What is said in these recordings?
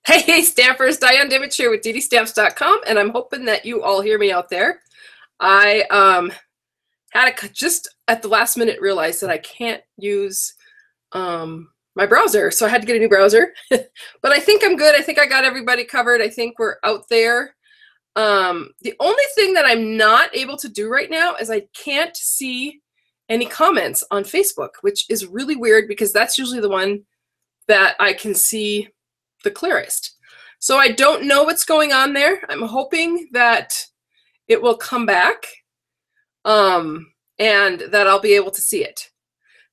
Hey, Stampers, Diane Dimich here with DDStamps.com, and I'm hoping that you all hear me out there. I had just at the last minute realized that I can't use my browser, so I had to get a new browser. But I think I'm good. I think I got everybody covered. I think we're out there. The only thing that I'm not able to do right now is I can't see any comments on Facebook, which is really weird because that's usually the one that I can see the clearest. So I don't know what's going on there. I'm hoping that it will come back and that I'll be able to see it,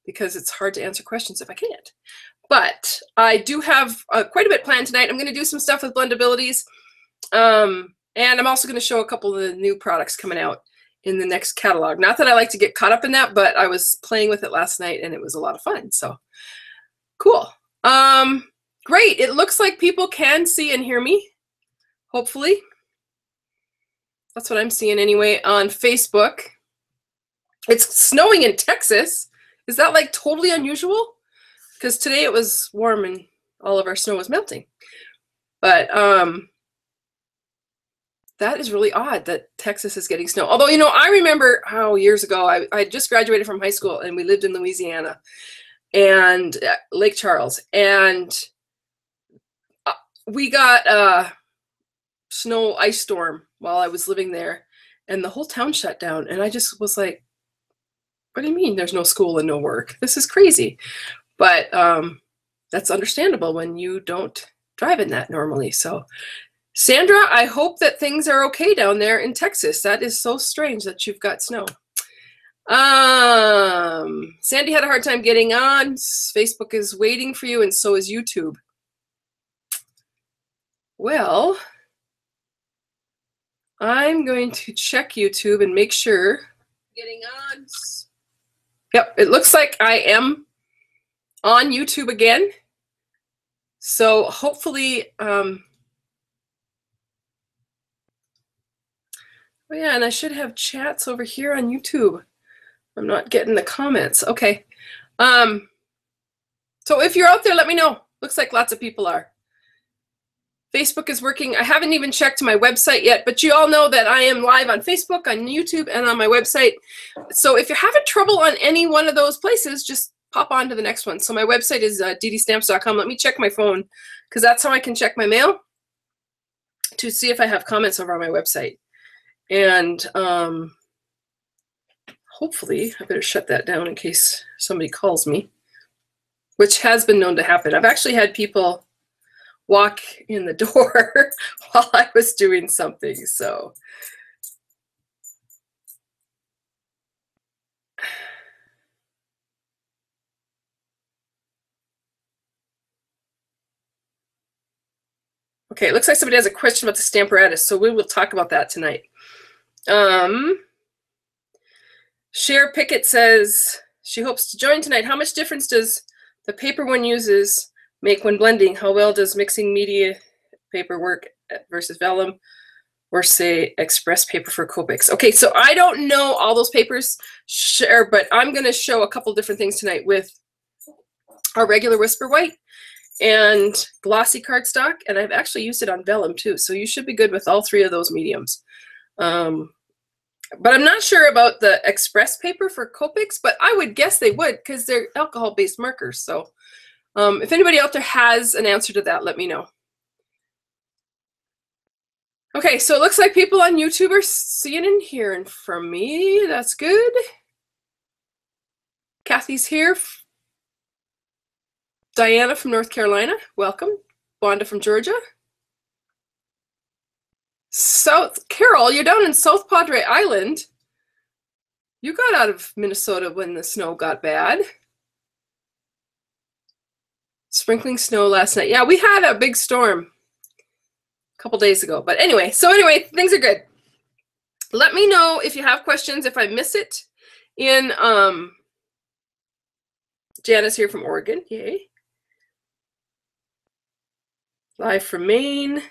because it's hard to answer questions if I can't. But I do have quite a bit planned tonight. I'm going to do some stuff with Blendabilities. And I'm also going to show a couple of the new products coming out in the next catalog. Not that I like to get caught up in that, but I was playing with it last night and it was a lot of fun. So cool. Great. It looks like people can see and hear me, hopefully. That's what I'm seeing anyway on Facebook. It's snowing in Texas. Is that like totally unusual? Because today it was warm and all of our snow was melting. But that is really odd that Texas is getting snow. Although, you know, I remember how years ago, I just graduated from high school and we lived in Louisiana and Lake Charles. And we got a snow ice storm while I was living there, and the whole town shut down. And I just was like, what do you mean there's no school and no work? This is crazy. But that's understandable when you don't drive in that normally. So Sandra, I hope that things are okay down there in Texas. That is so strange that you've got snow. Sandy had a hard time getting on. Facebook is waiting for you, and so is YouTube. Well, I'm going to check YouTube and make sure. Getting on. Yep, it looks like I am on YouTube again. So hopefully, oh yeah, and I should have chats over here on YouTube. I'm not getting the comments. Okay. So if you're out there, let me know. Looks like lots of people are. Facebook is working. I haven't even checked my website yet, but you all know that I am live on Facebook, on YouTube, and on my website. So if you're having trouble on any one of those places, just pop on to the next one. So my website is DDStamps.com. Let me check my phone, because that's how I can check my mail to see if I have comments over on my website. And hopefully, I better shut that down in case somebody calls me, which has been known to happen. I've actually had people walk in the door while I was doing something. So okay, it looks like somebody has a question about the stamp Aratus, so we will talk about that tonight. Cher Pickett says she hopes to join tonight. How much difference does the paper one uses make when blending? How well does mixing media paper work versus vellum or say express paper for Copics? Okay, so I don't know all those papers, Cher, but I'm going to show a couple different things tonight with our regular Whisper White and glossy cardstock, and I've actually used it on vellum too, so you should be good with all three of those mediums. But I'm not sure about the express paper for Copics, but I would guess they would, because they're alcohol-based markers. So if anybody out there has an answer to that, let me know. Okay, so it looks like people on YouTube are seeing and hearing from me. That's good. Kathy's here. Diana from North Carolina, welcome. Wanda from Georgia. South Carol, you're down in South Padre Island. You got out of Minnesota when the snow got bad. Sprinkling snow last night. Yeah, we had a big storm a couple days ago. But anyway, things are good. Let me know if you have questions, if I miss it. In Janice here from Oregon. Yay. Live from Maine.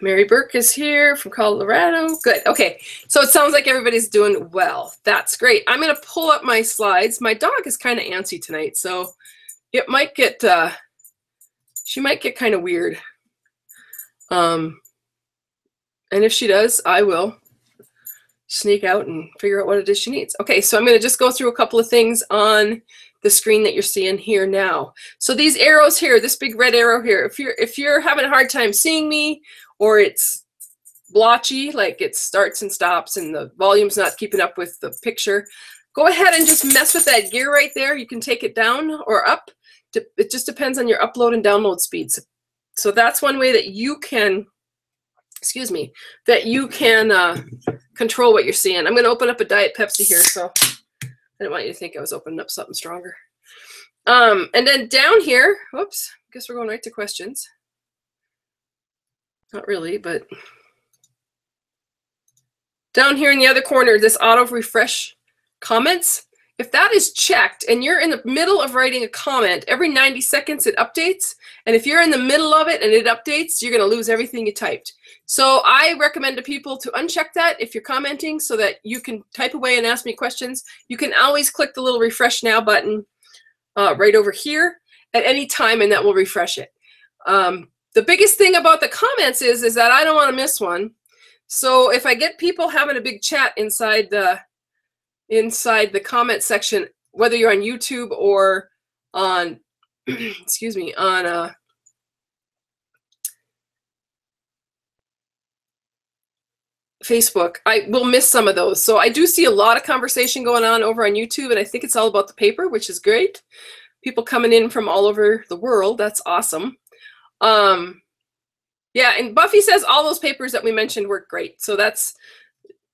Mary Burke is here from Colorado. Good. Okay. So it sounds like everybody's doing well. That's great. I'm going to pull up my slides. My dog is kind of antsy tonight, so it might get, she might get kind of weird. And if she does, I will sneak out and figure out what it is she needs. Okay, so I'm going to just go through a couple of things on the screen that you're seeing here now. So these arrows here, this big red arrow here, if you're having a hard time seeing me, or it's blotchy, like it starts and stops and the volume's not keeping up with the picture, go ahead and just mess with that gear right there. You can take it down or up. It just depends on your upload and download speeds. So that's one way that you can, excuse me, that you can control what you're seeing. I'm going to open up a Diet Pepsi here, so I didn't want you to think I was opening up something stronger. And then down here, whoops, I guess we're going right to questions. Not really, but down here in the other corner, this auto refresh comments. If that is checked and you're in the middle of writing a comment, every 90 seconds it updates. And if you're in the middle of it and it updates, you're going to lose everything you typed. So I recommend to people to uncheck that if you're commenting so that you can type away and ask me questions. You can always click the little refresh now button right over here at any time, and that will refresh it. The biggest thing about the comments is that I don't want to miss one. So if I get people having a big chat inside the comment section, whether you're on YouTube or on, excuse me, on Facebook, I will miss some of those. So I do see a lot of conversation going on over on YouTube, and I think it's all about the paper, which is great. People coming in from all over the world. That's awesome. Yeah, and Buffy says all those papers that we mentioned work great. So that's,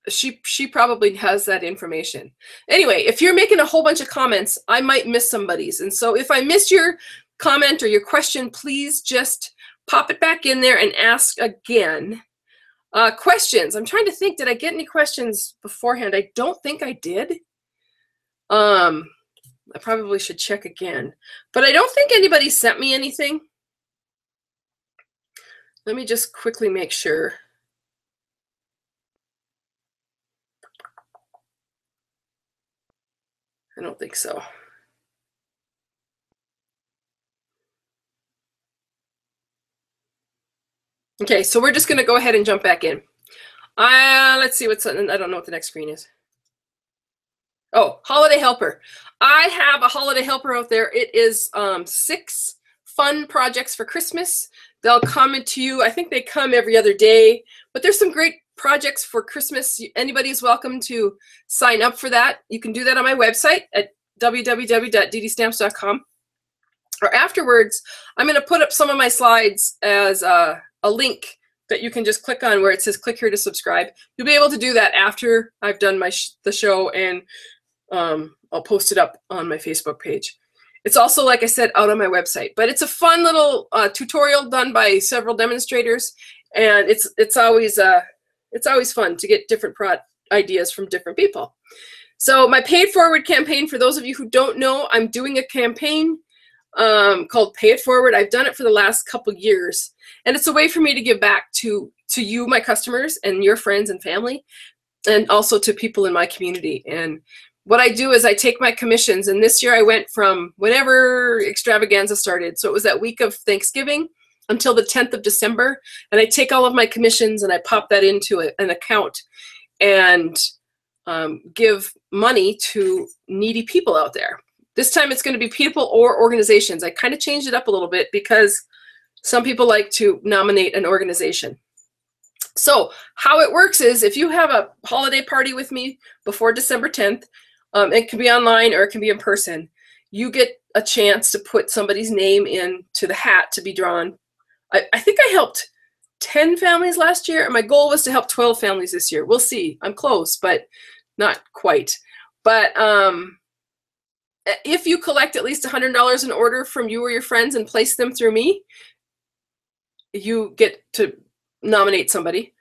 she probably has that information. Anyway, if you're making a whole bunch of comments, I might miss somebody's. And so if I missed your comment or your question, please just pop it back in there and ask again. Questions. I'm trying to think, did I get any questions beforehand? I don't think I did. I probably should check again. But I don't think anybody sent me anything. Let me just quickly make sure. I don't think so. Okay, so we're just going to go ahead and jump back in. Let's see what's, I don't know what the next screen is. Oh, Holiday Helper. I have a Holiday Helper out there. It is 6 fun projects for Christmas. They'll come into you. I think they come every other day, but there's some great projects for Christmas. Anybody is welcome to sign up for that. You can do that on my website at www.DDStamps.com. Or afterwards, I'm going to put up some of my slides as a link that you can just click on where it says click here to subscribe. You'll be able to do that after I've done the show, and I'll post it up on my Facebook page. It's also, like I said, out on my website. But it's a fun little tutorial done by several demonstrators, and it's always fun to get different ideas from different people. So my Pay It Forward campaign, for those of you who don't know, I'm doing a campaign called Pay It Forward. I've done it for the last couple years, and it's a way for me to give back to you, my customers, and your friends and family, and also to people in my community. And what I do is I take my commissions, and this year I went from whenever extravaganza started, so it was that week of Thanksgiving until the 10th of December, and I take all of my commissions and I pop that into an account and give money to needy people out there. This time it's going to be people or organizations. I kind of changed it up a little bit because some people like to nominate an organization. So how it works is if you have a holiday party with me before December 10th, it can be online or it can be in person, you get a chance to put somebody's name into the hat to be drawn. I think I helped 10 families last year, and my goal was to help 12 families this year. We'll see. I'm close, but not quite. But if you collect at least $100 in order from you or your friends and place them through me, you get to nominate somebody.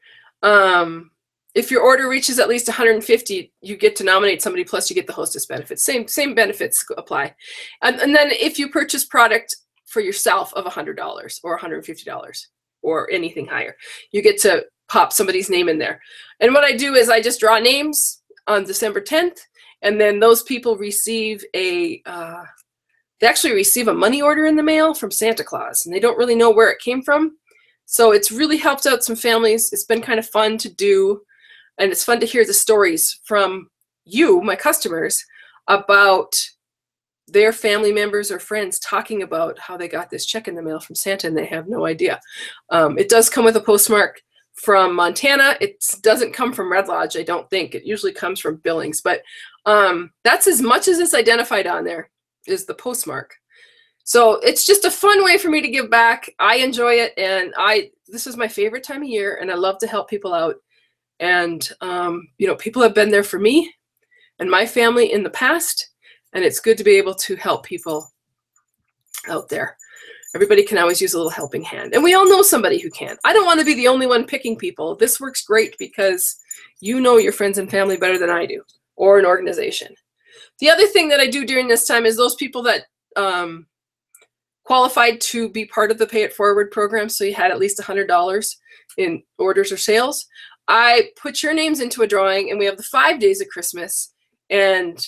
If your order reaches at least 150, you get to nominate somebody, plus you get the hostess benefits. Same benefits apply. And then if you purchase product for yourself of $100 or $150, or anything higher. You get to pop somebody's name in there. And what I do is I just draw names on December 10th, and then those people receive a, they actually receive a money order in the mail from Santa Claus, and they don't really know where it came from. So it's really helped out some families. It's been kind of fun to do, and it's fun to hear the stories from you, my customers, about their family members or friends talking about how they got this check in the mail from Santa and they have no idea. It does come with a postmark from Montana. It doesn't come from Red Lodge, I don't think. It usually comes from Billings, but that's as much as it's identified on there is the postmark. So it's just a fun way for me to give back. I enjoy it, and this is my favorite time of year, and I love to help people out. And you know, people have been there for me and my family in the past, and it's good to be able to help people out there. Everybody can always use a little helping hand, and we all know somebody who can. I don't want to be the only one picking people. This works great because you know your friends and family better than I do, or an organization. The other thing that I do during this time is those people that qualified to be part of the Pay It Forward program, so you had at least $100 in orders or sales. I put your names into a drawing, and we have the 5 days of Christmas, and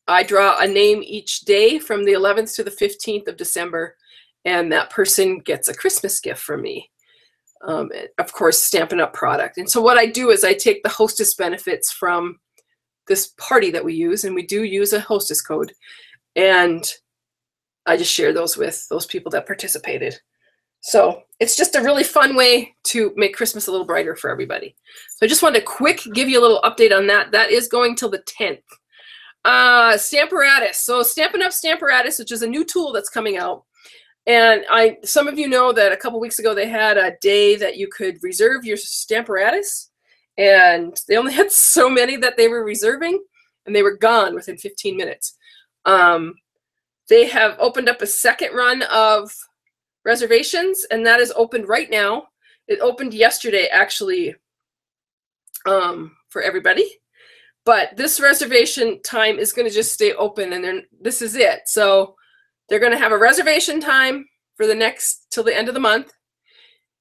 I draw a name each day from the 11th to the 15th of December, and that person gets a Christmas gift from me. Of course, Stampin' Up! Product. And so what I do is I take the hostess benefits from this party that we use, and we do use a hostess code, and I just share those with those people that participated. So it's just a really fun way to make Christmas a little brighter for everybody. So I just wanted to give you a little update on that. That is going till the 10th. Aratus. So Stampin' Up! Aratus, which is a new tool that's coming out. And some of you know that a couple weeks ago they had a day that you could reserve your Aratus, and they only had so many that they were reserving, and they were gone within 15 minutes. They have opened up a second run of reservations, and that is opened right now. It opened yesterday, actually, for everybody. But this reservation time is going to just stay open, and then this is it. So they're going to have a reservation time for till the end of the month.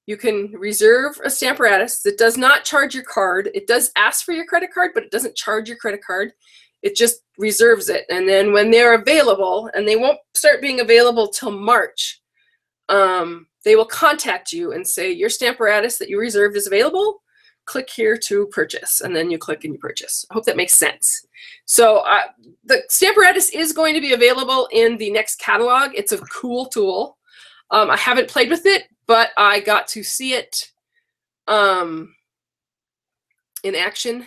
You can reserve a Stamparatus that does not charge your card. It does ask for your credit card, but it doesn't charge your credit card. It just reserves it. And then when they're available, and they won't start being available till March, they will contact you and say, your Stamparatus that you reserved is available. Click here to purchase. And then you click and you purchase. I hope that makes sense. So the Stamparatus is going to be available in the next catalog. It's a cool tool. I haven't played with it, but I got to see it in action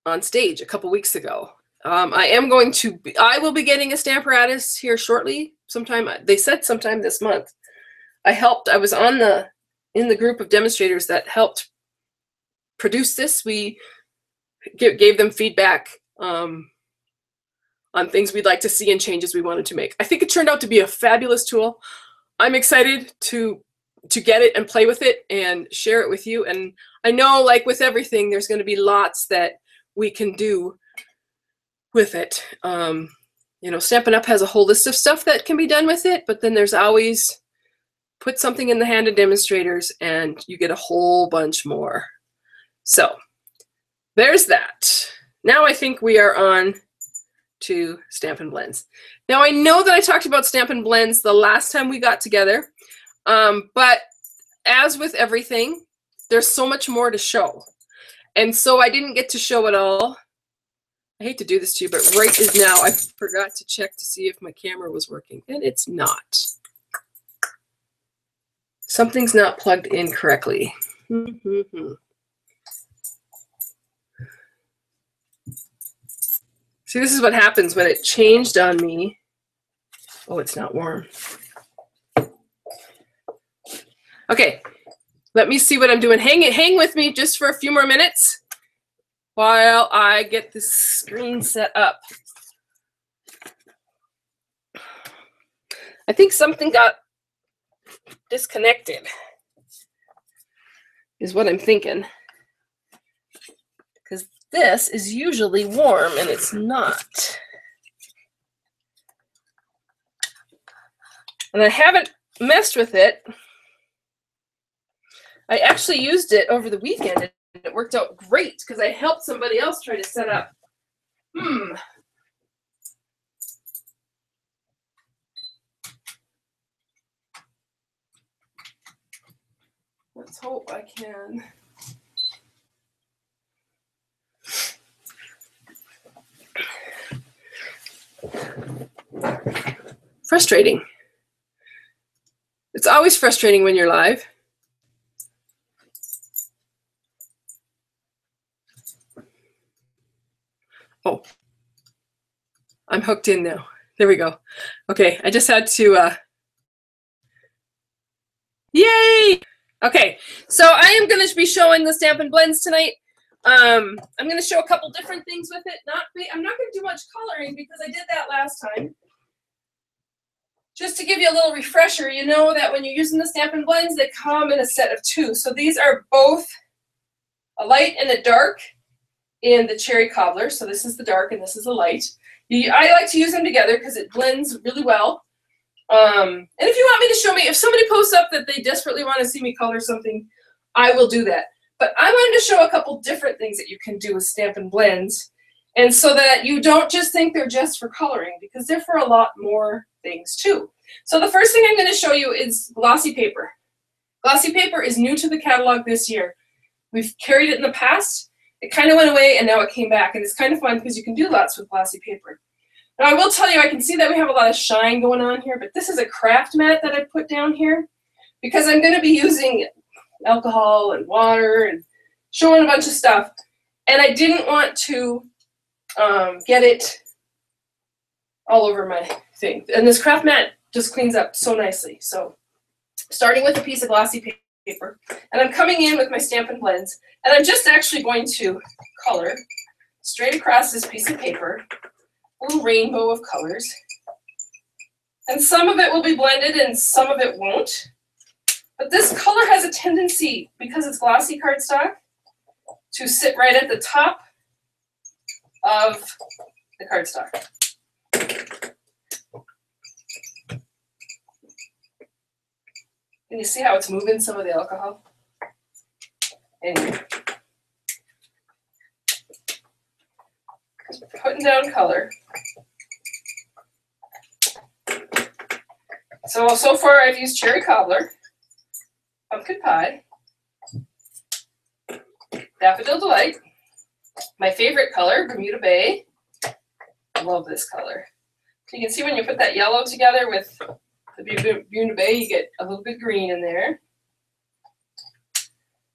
on stage a couple weeks ago. I will be getting a Stamparatus here shortly. They said sometime this month. I was in the group of demonstrators that helped produce this. We gave them feedback on things we'd like to see and changes we wanted to make. I think it turned out to be a fabulous tool. I'm excited to get it and play with it and share it with you. And I know, like with everything, there's going to be lots that we can do with it. You know, Stampin' Up! Has a whole list of stuff that can be done with it, but then there's always put something in the hand of demonstrators and you get a whole bunch more. So there's that. Now I think we are on to Stampin' Blends. Now I know that I talked about Stampin' Blends the last time we got together, but as with everything, there's so much more to show. And so I didn't get to show it all. I hate to do this to you, but right as now, I forgot to check to see if my camera was working, and it's not. Something's not plugged in correctly. See, this is what happens when it changed on me. Oh, it's not warm. Okay, let me see what I'm doing. Hang with me just for a few more minutes while I get this screen set up. I think something got disconnected, is what I'm thinking. Because this is usually warm and it's not. And I haven't messed with it. I actually used it over the weekend and it worked out great because I helped somebody else try to set up. Let's hope I can. Frustrating. It's always frustrating when you're live. Oh, I'm hooked in now. There we go. Okay, I just had to, yay! Okay, so I am going to be showing the Stampin' Blends tonight. I'm going to show a couple different things with it. I'm not going to do much coloring because I did that last time. Just to give you a little refresher, you know that when you're using the Stampin' Blends, they come in a set of 2. So these are both a light and a dark in the cherry cobbler. So this is the dark and this is the light. I like to use them together because it blends really well. And if you want me to show me, if somebody posts up that they desperately want to see me color something, I will do that. But I wanted to show a couple different things that you can do with Stampin' Blends, and so that you don't just think they're just for coloring, because they're for a lot more things too. So the first thing I'm going to show you is glossy paper. Glossy paper is new to the catalog this year. We've carried it in the past. It kind of went away and now it came back, and it's kind of fun because you can do lots with glossy paper. Now I will tell you, I can see that we have a lot of shine going on here, but this is a craft mat that I put down here because I'm going to be using alcohol and water and showing a bunch of stuff, and I didn't want to get it all over my thing. And this craft mat just cleans up so nicely. So starting with a piece of glossy paper, and I'm coming in with my Stampin' Blends, and I'm just actually going to color straight across this piece of paper, a little rainbow of colors. And some of it will be blended and some of it won't. But this color has a tendency, because it's glossy cardstock, to sit right at the top of the cardstock. Can you see how it's moving some of the alcohol? Anyway. Putting down color. So far I've used cherry cobbler, pumpkin pie, daffodil delight, my favorite color, Bermuda Bay. I love this color. So you can see when you put that yellow together with the Bermuda Bay, you get a little bit green in there.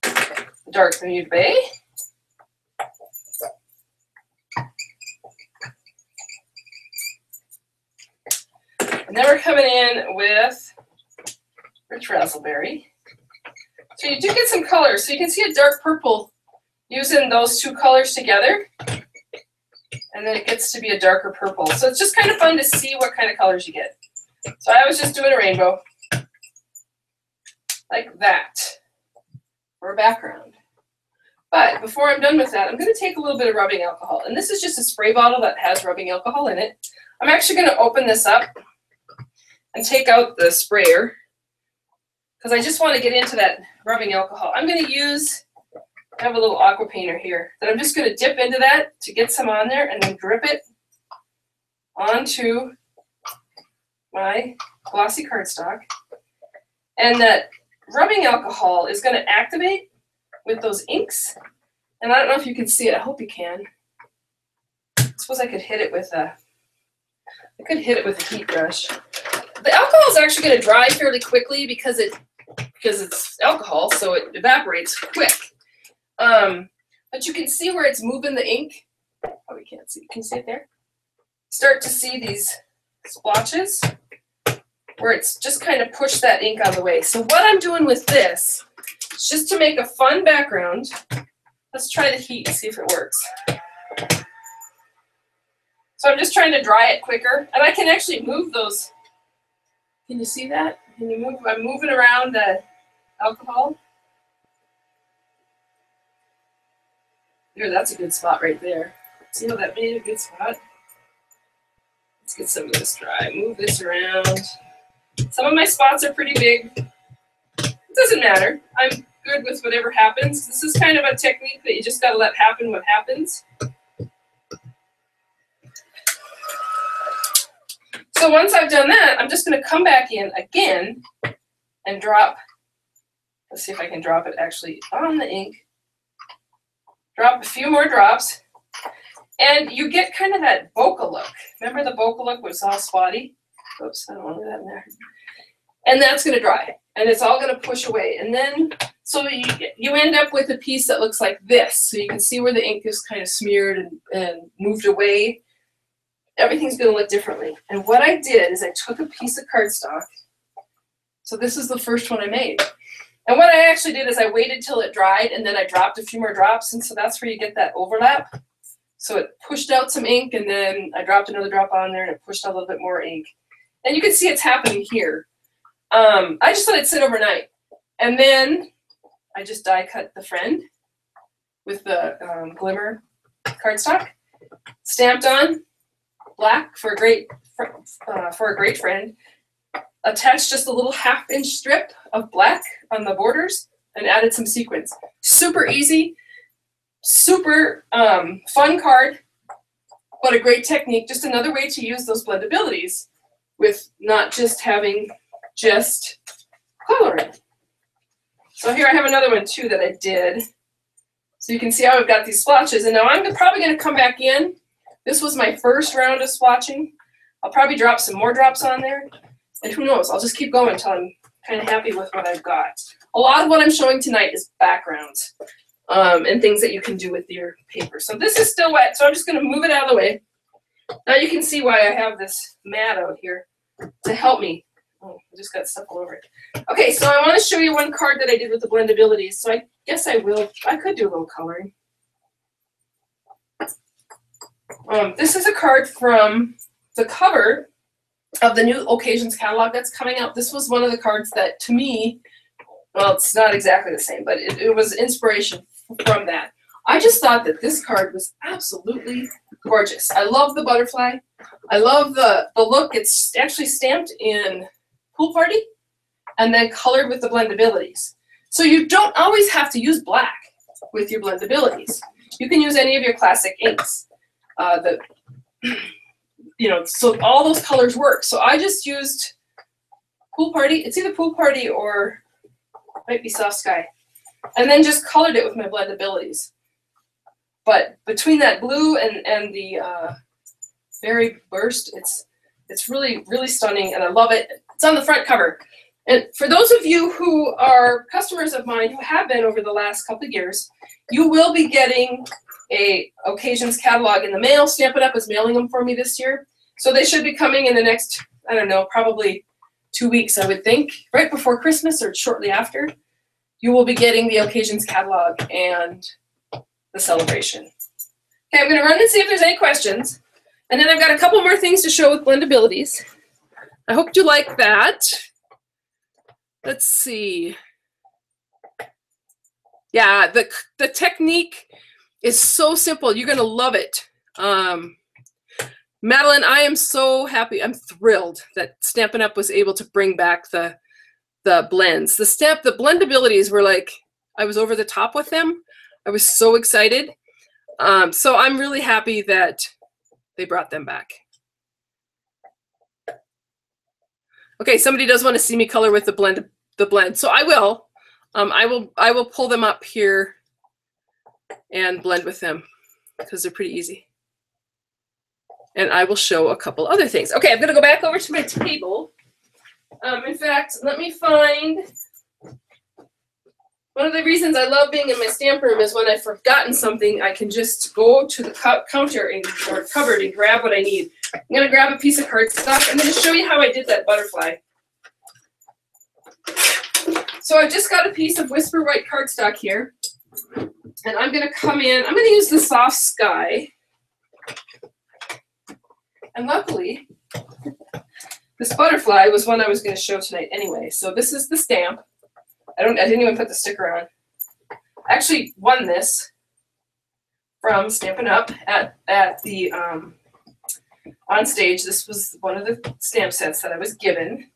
The dark Bermuda Bay. And then we're coming in with rich raspberry. So you do get some colors. So you can see a dark purple using those two colors together. And then it gets to be a darker purple. So it's just kind of fun to see what kind of colors you get. So I was just doing a rainbow. Like that. For a background. But before I'm done with that, I'm going to take a little bit of rubbing alcohol. And this is just a spray bottle that has rubbing alcohol in it. I'm actually going to open this up and take out the sprayer because I just want to get into that rubbing alcohol. I'm going to I have a little aqua painter here that I'm just going to dip into that to get some on there and then drip it onto my glossy cardstock. And that rubbing alcohol is going to activate with those inks. And I don't know if you can see it. I hope you can. I suppose I could hit it with a heat brush. The alcohol is actually going to dry fairly quickly because it's alcohol, so it evaporates quick. But you can see where it's moving the ink. Oh, we can't see. Can you see it there? Start to see these splotches where it's just kind of pushed that ink out of the way. So what I'm doing with this is just to make a fun background. Let's try the heat and see if it works. So I'm just trying to dry it quicker, and I can actually move those. Can you see that? Can you move? I'm moving around the alcohol. There, that's a good spot right there. See how that made a good spot? Let's get some of this dry. Move this around. Some of my spots are pretty big. It doesn't matter. I'm good with whatever happens. This is kind of a technique that you just got to let happen what happens. So once I've done that, I'm just going to come back in again and drop. Let's see if I can drop it actually on the ink. Drop a few more drops. And you get kind of that bokeh look. Remember the bokeh look was all spotty? Oops, I don't want to do that in there. And that's going to dry. And it's all going to push away. And then, so you end up with a piece that looks like this. So you can see where the ink is kind of smeared and moved away. Everything's going to look differently. And what I did is I took a piece of cardstock. So this is the first one I made. And what I actually did is I waited till it dried, and then I dropped a few more drops. And so that's where you get that overlap. So it pushed out some ink, and then I dropped another drop on there, and it pushed out a little bit more ink. And you can see it's happening here. I just let it sit overnight. And then I just die cut the friend with the glimmer cardstock. Stamped on black for a great friend. Attached just a little 1/2 inch strip of black on the borders and added some sequins. Super easy, super fun card, but a great technique. Just another way to use those blendabilities with not just having just coloring. So here I have another one too that I did. So you can see how I've got these splotches. And now I'm probably going to come back in. This was my first round of splotching. I'll probably drop some more drops on there. And who knows, I'll just keep going until I'm kind of happy with what I've got. A lot of what I'm showing tonight is backgrounds and things that you can do with your paper. So this is still wet, so I'm just going to move it out of the way. Now you can see why I have this mat out here to help me. Oh, I just got stuff all over it. Okay, so I want to show you one card that I did with the Blendabilities. So I guess I could do a little coloring. This is a card from the cover of the new Occasions catalog that's coming out. This was one of the cards that, to me, well, it's not exactly the same, but it was inspiration from that. I just thought that this card was absolutely gorgeous. I love the butterfly. I love the look. It's actually stamped in Pool Party and then colored with the Blendabilities. So you don't always have to use black with your Blendabilities. You can use any of your classic inks. So all those colors work. So I just used Pool Party. It's either Pool Party or might be Soft Sky. And then just colored it with my Blendabilities. But between that blue and the Berry Burst, it's really, really stunning, and I love it. It's on the front cover. And for those of you who are customers of mine who have been over the last couple of years, you will be getting a Occasions catalog in the mail. Stampin' Up! Is mailing them for me this year. So they should be coming in the next, I don't know, probably 2 weeks, I would think, right before Christmas or shortly after. You will be getting the Occasions catalog and the celebration. Okay, I'm going to run and see if there's any questions. And then I've got a couple more things to show with Blendabilities. I hope you like that. Let's see. Yeah, the technique is so simple. You're going to love it. Madeline, I am so happy. I'm thrilled that Stampin' Up! Was able to bring back the blends. The Blendabilities were like, I was over the top with them. I was so excited. So I'm really happy that they brought them back. Okay, somebody does want to see me color with the blend. So I will. I will pull them up here and blend with them because they're pretty easy. And I will show a couple other things. Okay, I'm going to go back over to my table. In fact, let me find. One of the reasons I love being in my stamp room is when I've forgotten something, I can just go to the counter or cupboard and grab what I need. I'm going to grab a piece of cardstock. I'm going to show you how I did that butterfly. So I've just got a piece of Whisper White cardstock here. And I'm going to come in. I'm going to use the Soft Sky. And luckily, this butterfly was one I was going to show tonight anyway. So this is the stamp. I didn't even put the sticker on. I actually won this from Stampin' Up! at the on stage. This was one of the stamp sets that I was given.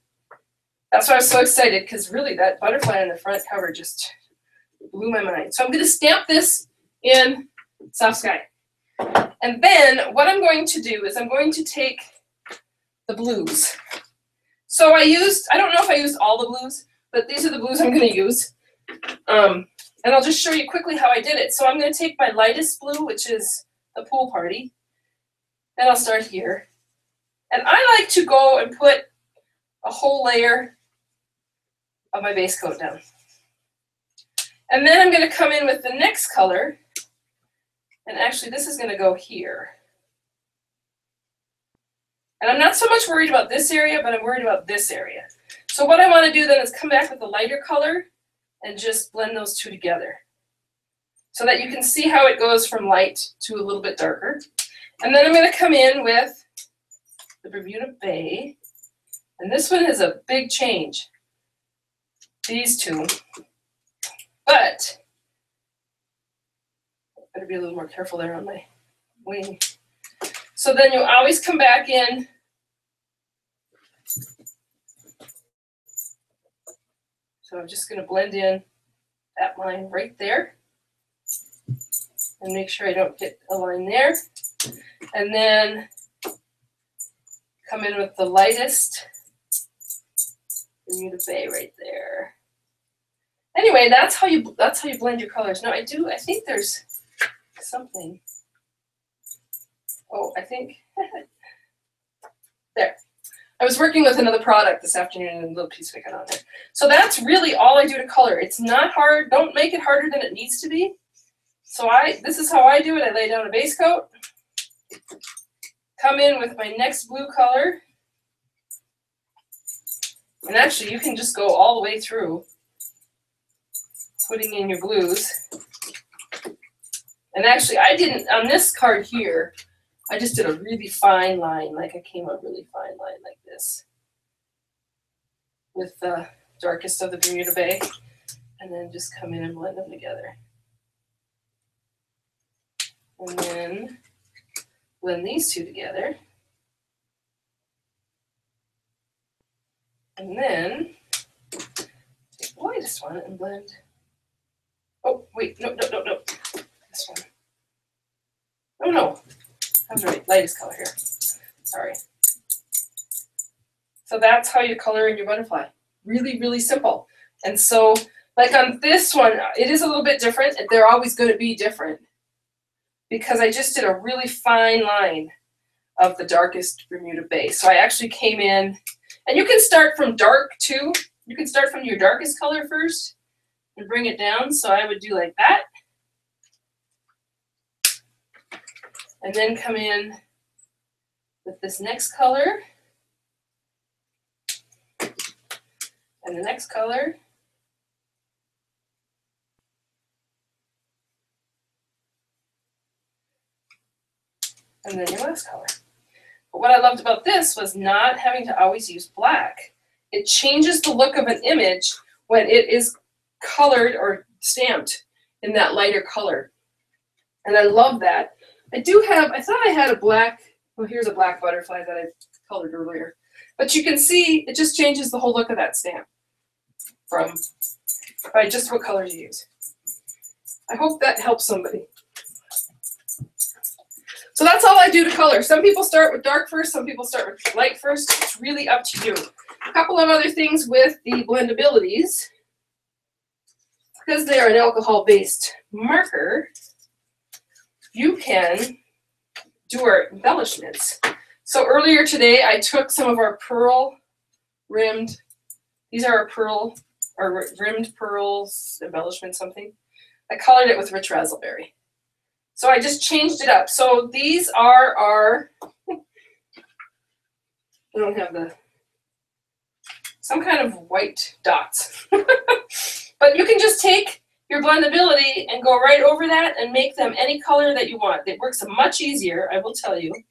That's why I was so excited, because really that butterfly on the front cover just blew my mind. So I'm going to stamp this in Soft Sky. And then what I'm going to do is I'm going to take the blues. So I don't know if I used all the blues, but these are the blues I'm going to use. And I'll just show you quickly how I did it. So I'm going to take my lightest blue, which is the Pool Party, and I'll start here. And I like to go and put a whole layer of my base coat down. And then I'm going to come in with the next color, and actually this is going to go here. And I'm not so much worried about this area, but I'm worried about this area. So what I want to do then is come back with a lighter color and just blend those two together so that you can see how it goes from light to a little bit darker. And then I'm going to come in with the Bermuda Bay, and this one is a big change, these two, but I better be a little more careful there on my wing. So then you always come back in so I'm just going to blend in that line right there and make sure I don't get a line there. And then come in with the lightest Bermuda Bay right there. Anyway, that's how you blend your colors. Now I think there's something. Oh, I think there. I was working with another product this afternoon and a little piece of it got on there. So that's really all I do to color. It's not hard. Don't make it harder than it needs to be. So this is how I do it. I lay down a base coat, come in with my next blue color, and actually you can just go all the way through putting in your blues. And actually I didn't, on this card here, I just did a really fine line, like I came a really fine line like this with the darkest of the Bermuda Bay, and then just come in and blend them together. And then blend these two together. And then take the lightest one and blend. Oh, wait, no. This one. Oh, no. That's right, lightest color here. Sorry. So that's how you color in your butterfly. Really, really simple. And so, like on this one, it is a little bit different. They're always going to be different because I just did a really fine line of the darkest Bermuda Bay. So I actually came in, and you can start from dark too. You can start from your darkest color first and bring it down. So I would do like that. And then come in with this next color and the next color. And then your last color. But what I loved about this was not having to always use black. It changes the look of an image when it is colored or stamped in that lighter color. And I love that. I thought I had a black, well, here's a black butterfly that I colored earlier. But you can see it just changes the whole look of that stamp by just what colors you use. I hope that helps somebody. So that's all I do to color. Some people start with dark first, some people start with light first. It's really up to you. A couple of other things with the Blendabilities. Because they are an alcohol-based marker, you can do our embellishments. So earlier today, I took some of our pearl rimmed, these are our pearl, or rimmed pearls, embellishment something. I colored it with rich razzleberry. So I just changed it up. So these are our, I don't have some kind of white dots. But you can just take your blendability and go right over that and make them any color that you want. It works much easier, I will tell you. It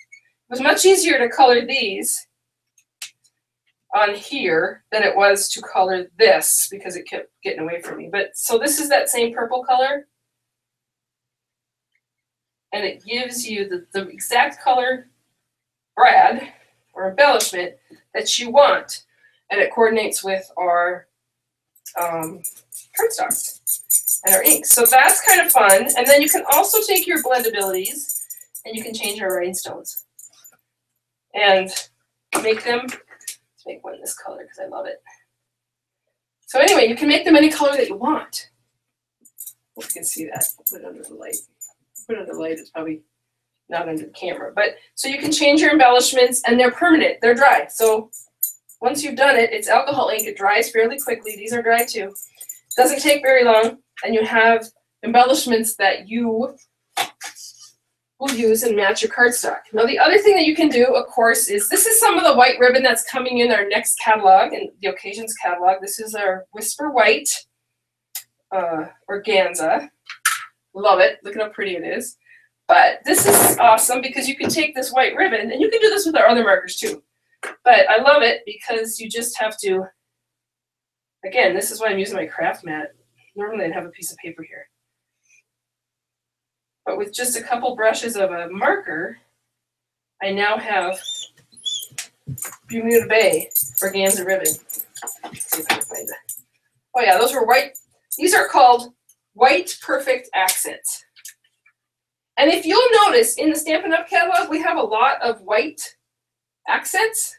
was much easier to color these on here than it was to color this because it kept getting away from me. But so this is that same purple color. And it gives you the exact color brad or embellishment that you want. and it coordinates with our cardstocks and our inks. So that's kind of fun. And then you can also take your Blendabilities and you can change your rhinestones and make them. Let's make one this color because I love it. So anyway, you can make them any color that you want. Hope you can see that. Put it under the light. Put it under the light. It's probably not under the camera. But so you can change your embellishments, and they're permanent. They're dry. So once you've done it, it's alcohol ink. It dries fairly quickly. These are dry too. Doesn't take very long, and you have embellishments that you will use and match your cardstock. Now the other thing that you can do, of course, is this is some of the white ribbon that's coming in our next catalog, and the occasions catalog. This is our Whisper White organza. Love it. Look at how pretty it is. But this is awesome because you can take this white ribbon, and you can do this with our other markers too. But I love it because you just have to, again, this is why I'm using my craft mat. Normally I'd have a piece of paper here. But with just a couple brushes of a marker, I now have Bermuda Bay organza ribbon. Let's see if I can find that. Oh yeah, those were white. These are called White Perfect Accents. And if you'll notice, in the Stampin' Up! Catalog, we have a lot of white accents.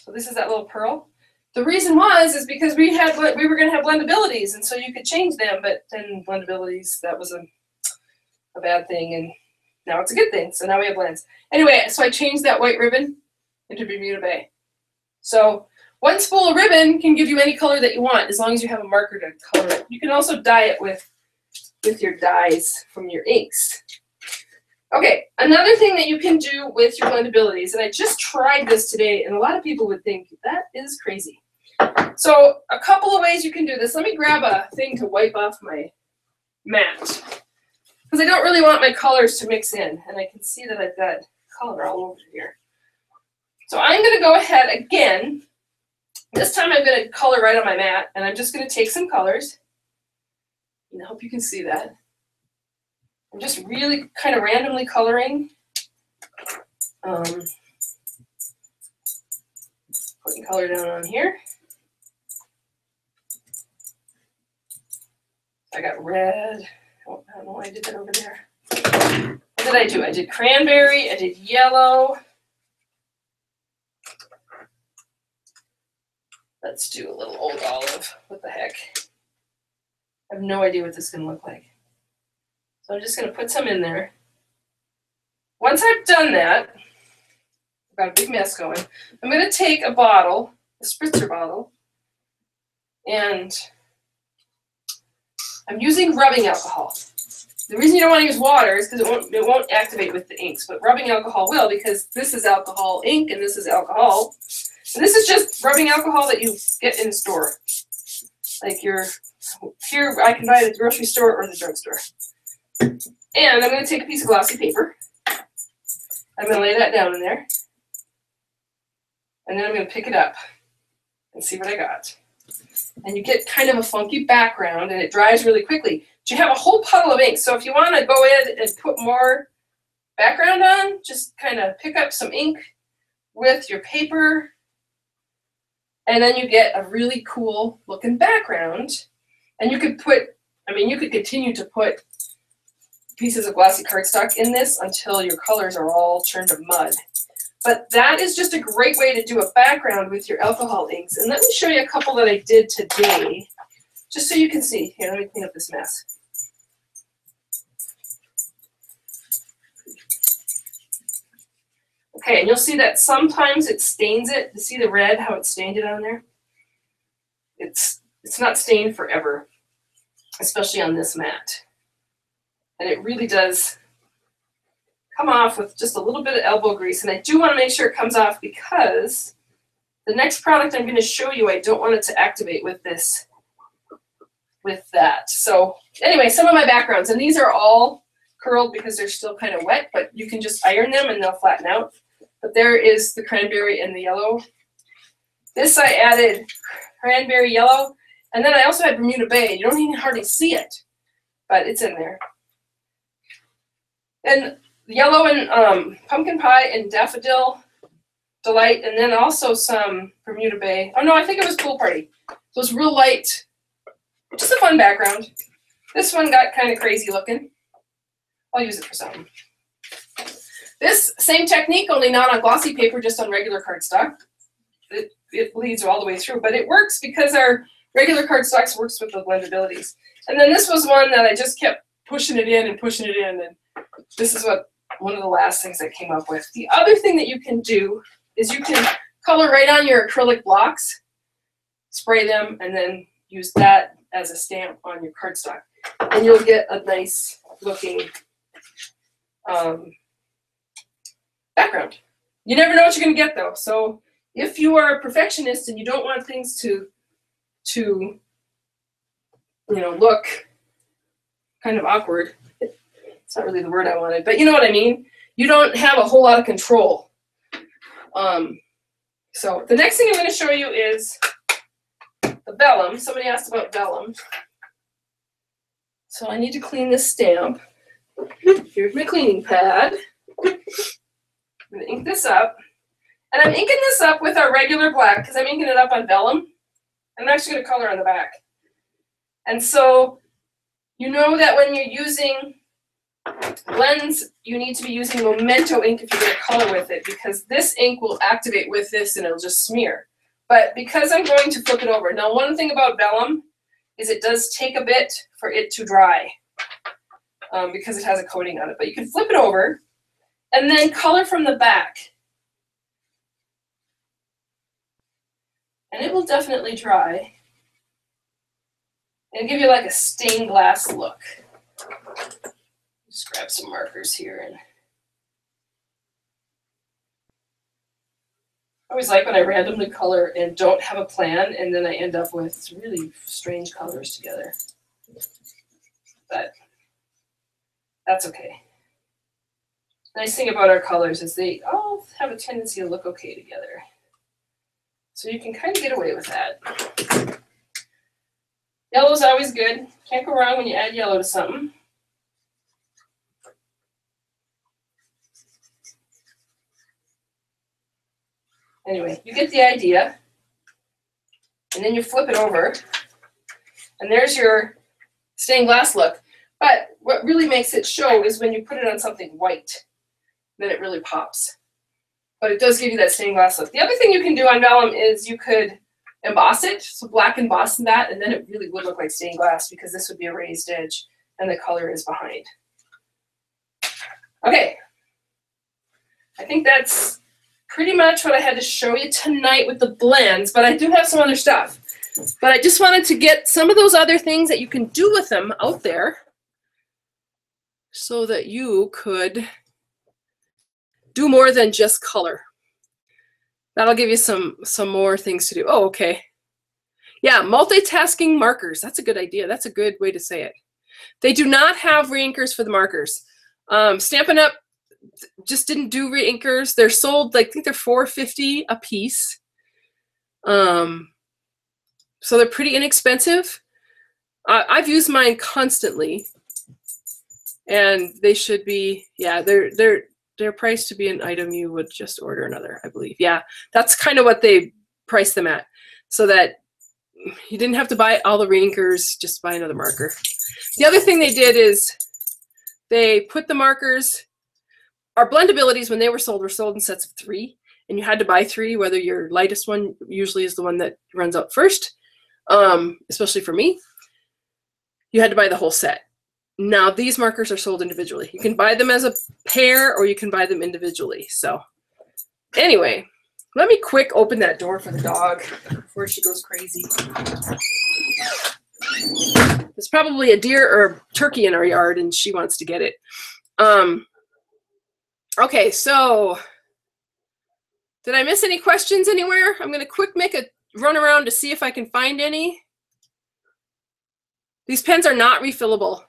So this is that little pearl. The reason is because we were going to have Blendabilities, and so you could change them, but then Blendabilities, that was a bad thing, and now it's a good thing. So now we have blends. Anyway, so I changed that white ribbon into Bermuda Bay. So one spool of ribbon can give you any color that you want, as long as you have a marker to color it. You can also dye it with your dyes from your inks. Okay, another thing that you can do with your Blendabilities, and I just tried this today, and a lot of people would think, that is crazy. So a couple of ways you can do this. Let me grab a thing to wipe off my mat, because I don't really want my colors to mix in, and I can see that I've got color all over here. So I'm going to go ahead again. This time I'm going to color right on my mat, and I'm just going to take some colors. And I hope you can see that. I'm just really kind of randomly coloring. Putting color down on here. I got red. Oh, I don't know why I did that over there. What did I do? I did cranberry. I did yellow. Let's do a little old olive. What the heck? I have no idea what this is going to look like. So I'm just going to put some in there. Once I've done that, I've got a big mess going. I'm going to take a bottle, a spritzer bottle, and I'm using rubbing alcohol. The reason you don't want to use water is because it won't activate with the inks, but rubbing alcohol will, because this is alcohol ink and this is alcohol. And this is just rubbing alcohol that you get in the store. Like here I can buy it at the grocery store or the drugstore. And I'm going to take a piece of glossy paper. I'm going to lay that down in there. And then I'm going to pick it up and see what I got. And you get kind of a funky background, and it dries really quickly. But you have a whole puddle of ink. So if you want to go in and put more background on, just kind of pick up some ink with your paper. And then you get a really cool looking background. And you could you could continue to put pieces of glossy cardstock in this until your colors are all turned to mud. But that is just a great way to do a background with your alcohol inks. And let me show you a couple that I did today, just so you can see. Here, let me clean up this mess. Okay, and you'll see that sometimes it stains it. You see the red, how it stained it on there? It's not stained forever, especially on this mat. And it really does come off with just a little bit of elbow grease. And I do want to make sure it comes off, because the next product I'm going to show you, I don't want it to activate with that. So anyway, some of my backgrounds, and these are all curled because they're still kind of wet, but you can just iron them and they'll flatten out. But there is the cranberry and the yellow. This I added cranberry yellow, and then I also had Bermuda Bay. You don't even hardly see it, but it's in there. And yellow and pumpkin pie and daffodil Delight, and then also some Bermuda Bay. Oh no, I think it was Pool Party. So it's real light, just a fun background. This one got kind of crazy looking. I'll use it for something. This same technique, only not on glossy paper, just on regular cardstock. It bleeds all the way through, but it works because our regular cardstocks works with the Blendabilities. And then this was one that I just kept pushing it in and pushing it in, and this is one of the last things I came up with. The other thing that you can do is you can color right on your acrylic blocks, spray them, and then use that as a stamp on your cardstock. And you'll get a nice looking background. You never know what you're going to get though. So if you are a perfectionist and you don't want things to look kind of awkward, it's not really the word I wanted, but you know what I mean. You don't have a whole lot of control. So the next thing I'm going to show you is the vellum. Somebody asked about vellum. So I need to clean this stamp. Here's my cleaning pad. I'm going to ink this up. And I'm inking this up with our regular black because I'm inking it up on vellum. I'm actually going to color on the back. And so you know that when you're using blends, you need to be using Memento ink if you're going to color with it, because this ink will activate with this and it'll just smear. But because I'm going to flip it over. Now, one thing about vellum is it does take a bit for it to dry because it has a coating on it. But you can flip it over and then color from the back. And it will definitely dry and give you like a stained glass look. Just grab some markers here. And I always like when I randomly color and don't have a plan, and then I end up with really strange colors together. But that's okay. The nice thing about our colors is they all have a tendency to look okay together. So you can kind of get away with that. Yellow's always good. Can't go wrong when you add yellow to something. Anyway, you get the idea. And then you flip it over. And there's your stained glass look. But what really makes it show is when you put it on something white. Then it really pops. But it does give you that stained glass look. The other thing you can do on vellum is you could emboss it. So black emboss that, and then it really would look like stained glass because this would be a raised edge and the color is behind. Okay. I think that's pretty much what I had to show you tonight with the blends, but I do have some other stuff. But I just wanted to get some of those other things that you can do with them out there so that you could do more than just color. That'll give you some more things to do. Oh, okay. Yeah, multitasking markers. That's a good idea. That's a good way to say it. They do not have reinkers for the markers. Stampin' Up! Just didn't do reinkers. They're sold, like, I think they're $4.50 a piece. So they're pretty inexpensive. I've used mine constantly, and they should be, yeah, they're priced to be an item you would just order another, I believe. Yeah, that's kind of what they price them at, so that you didn't have to buy all the reinkers, just buy another marker. The other thing they did is they put the markers, our Blendabilities, when they were sold in sets of 3, and you had to buy 3, whether your lightest one usually is the one that runs out first, especially for me. You had to buy the whole set. Now these markers are sold individually. You can buy them as a pair or you can buy them individually. So anyway, let me quick open that door for the dog before she goes crazy. There's probably a deer or a turkey in our yard and she wants to get it. Okay, so did I miss any questions anywhere? I'm going to quick make a run around to see if I can find any. These pens are not refillable.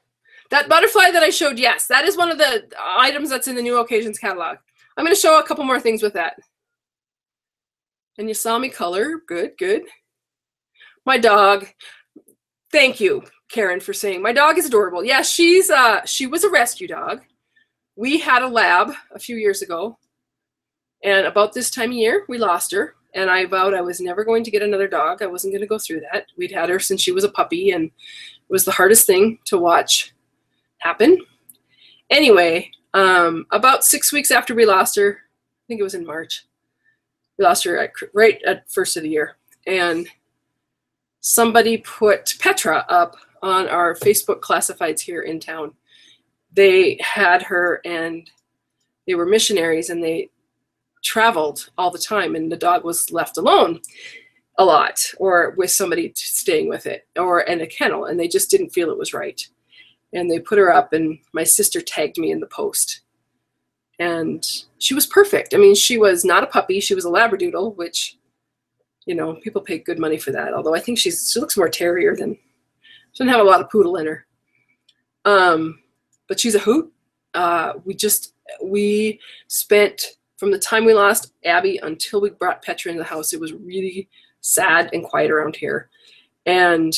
That butterfly that I showed, yes, that is one of the items that's in the New Occasions catalog. I'm going to show a couple more things with that. And you saw me color. Good, good. My dog. Thank you, Karen, for saying. My dog is adorable. Yeah, she was a rescue dog. We had a lab a few years ago. And about this time of year, we lost her. And I vowed I was never going to get another dog. I wasn't going to go through that. We'd had her since she was a puppy, and it was the hardest thing to watch happen. Anyway, about 6 weeks after we lost her, I think it was in March, we lost her right at first of the year. And somebody put Petra up on our Facebook classifieds here in town. They had her, and they were missionaries, and they traveled all the time, and the dog was left alone a lot, or with somebody staying with it, or in a kennel, and they just didn't feel it was right. And they put her up, and my sister tagged me in the post. And she was perfect. I mean, she was not a puppy. She was a Labradoodle, which, you know, people pay good money for that. Although I think she looks more terrier than, she doesn't have a lot of poodle in her. But she's a hoot. We spent, from the time we lost Abby until we brought Petra into the house, it was really sad and quiet around here. And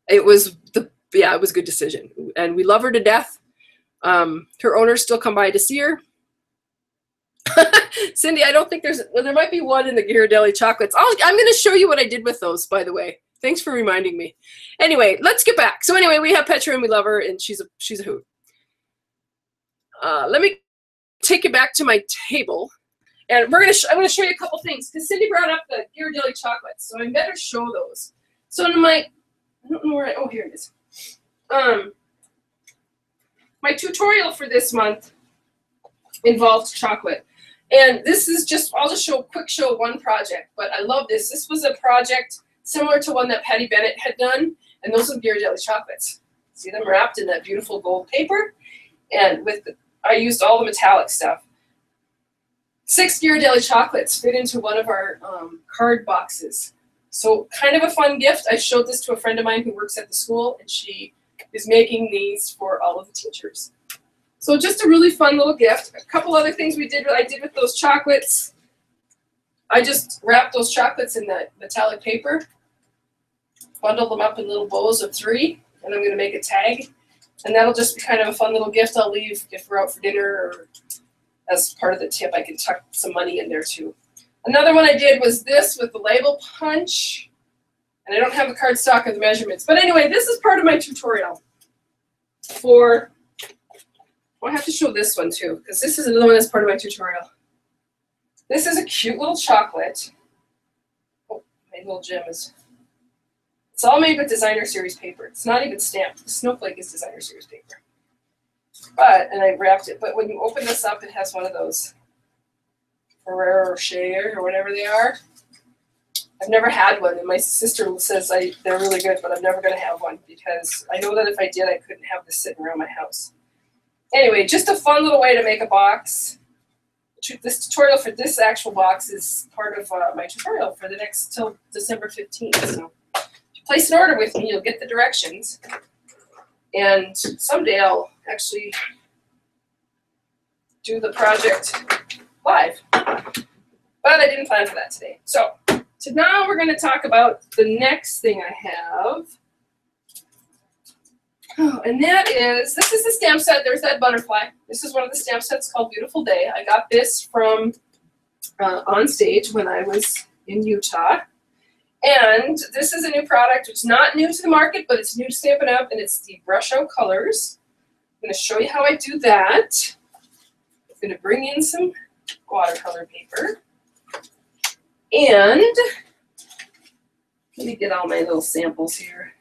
it was it was a good decision. And we love her to death. Her owners still come by to see her. Cindy, I don't think there might be one in the Ghirardelli chocolates. I'm going to show you what I did with those, by the way. Thanks for reminding me. Anyway, let's get back. So anyway, we have Petra, and we love her, and she's a hoot. Let me take you back to my table, and I'm going to show you a couple things, because Cindy brought up the Ghirardelli chocolates, so I better show those. So in I don't know where oh, here it is. My tutorial for this month involved chocolate. And this is just, I'll just quick show one project, but I love this. This was a project similar to one that Patty Bennett had done, and those are Ghirardelli chocolates. See them wrapped in that beautiful gold paper, and I used all the metallic stuff. 6 Ghirardelli chocolates fit into one of our card boxes. So kind of a fun gift. I showed this to a friend of mine who works at the school, and she is making these for all of the teachers. So just a really fun little gift. A couple other things I did with those chocolates. I just wrapped those chocolates in that metallic paper, bundled them up in little bows of 3, and I'm going to make a tag. And that'll just be kind of a fun little gift I'll leave if we're out for dinner, or as part of the tip, I can tuck some money in there too. Another one I did was this with the label punch. And I don't have the cardstock of the measurements. But anyway, this is part of my tutorial for, well, I have to show this one too, because this is another one that's part of my tutorial. This is a cute little chocolate. Oh, my little gem is, it's all made with designer series paper. It's not even stamped. The snowflake is designer series paper. And I wrapped it. But when you open this up, it has one of those Ferrero Rocher or whatever they are. I've never had one, and my sister says they're really good, but I'm never going to have one, because I know that if I did, I couldn't have this sitting around my house. Anyway, just a fun little way to make a box. This tutorial for this actual box is part of my tutorial for the next till December 15th. So if you place an order with me, you'll get the directions. And someday I'll actually do the project live. But I didn't plan for that today. So now we're going to talk about the next thing I have. Oh, and this is the stamp set. There's that butterfly. This is one of the stamp sets called Beautiful Day. I got this from On Stage when I was in Utah. And this is a new product. It's not new to the market, but it's new to Stampin' Up, and it's the Brush Out Colors. I'm going to show you how I do that. I'm going to bring in some watercolor paper. And let me get all my little samples here.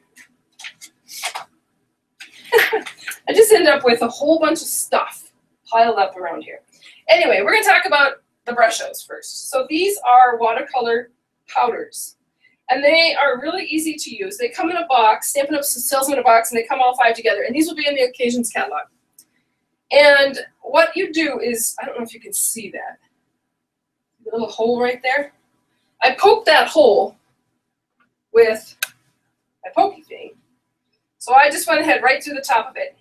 I just end up with a whole bunch of stuff piled up around here. Anyway, we're going to talk about the brush-outs first. So these are watercolor powders. And they are really easy to use. They come in a box. Stampin' Up sells them in a box, and they come all 5 together. And these will be in the Occasions catalog. And what you do is, I don't know if you can see that. The little hole right there. I poked that hole with my pokey thing. So I just went ahead right through the top of it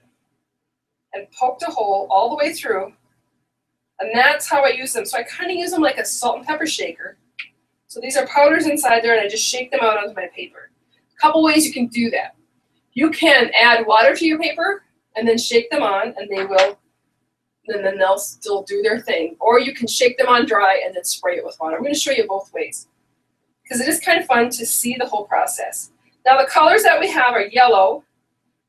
and poked a hole all the way through. And that's how I use them. So I kind of use them like a salt and pepper shaker. So these are powders inside there, and I just shake them out onto my paper. A couple ways you can do that. You can add water to your paper and then shake them on, and they will and then they'll still do their thing. Or you can shake them on dry and then spray it with water. I'm going to show you both ways because it is kind of fun to see the whole process. Now the colors that we have are yellow,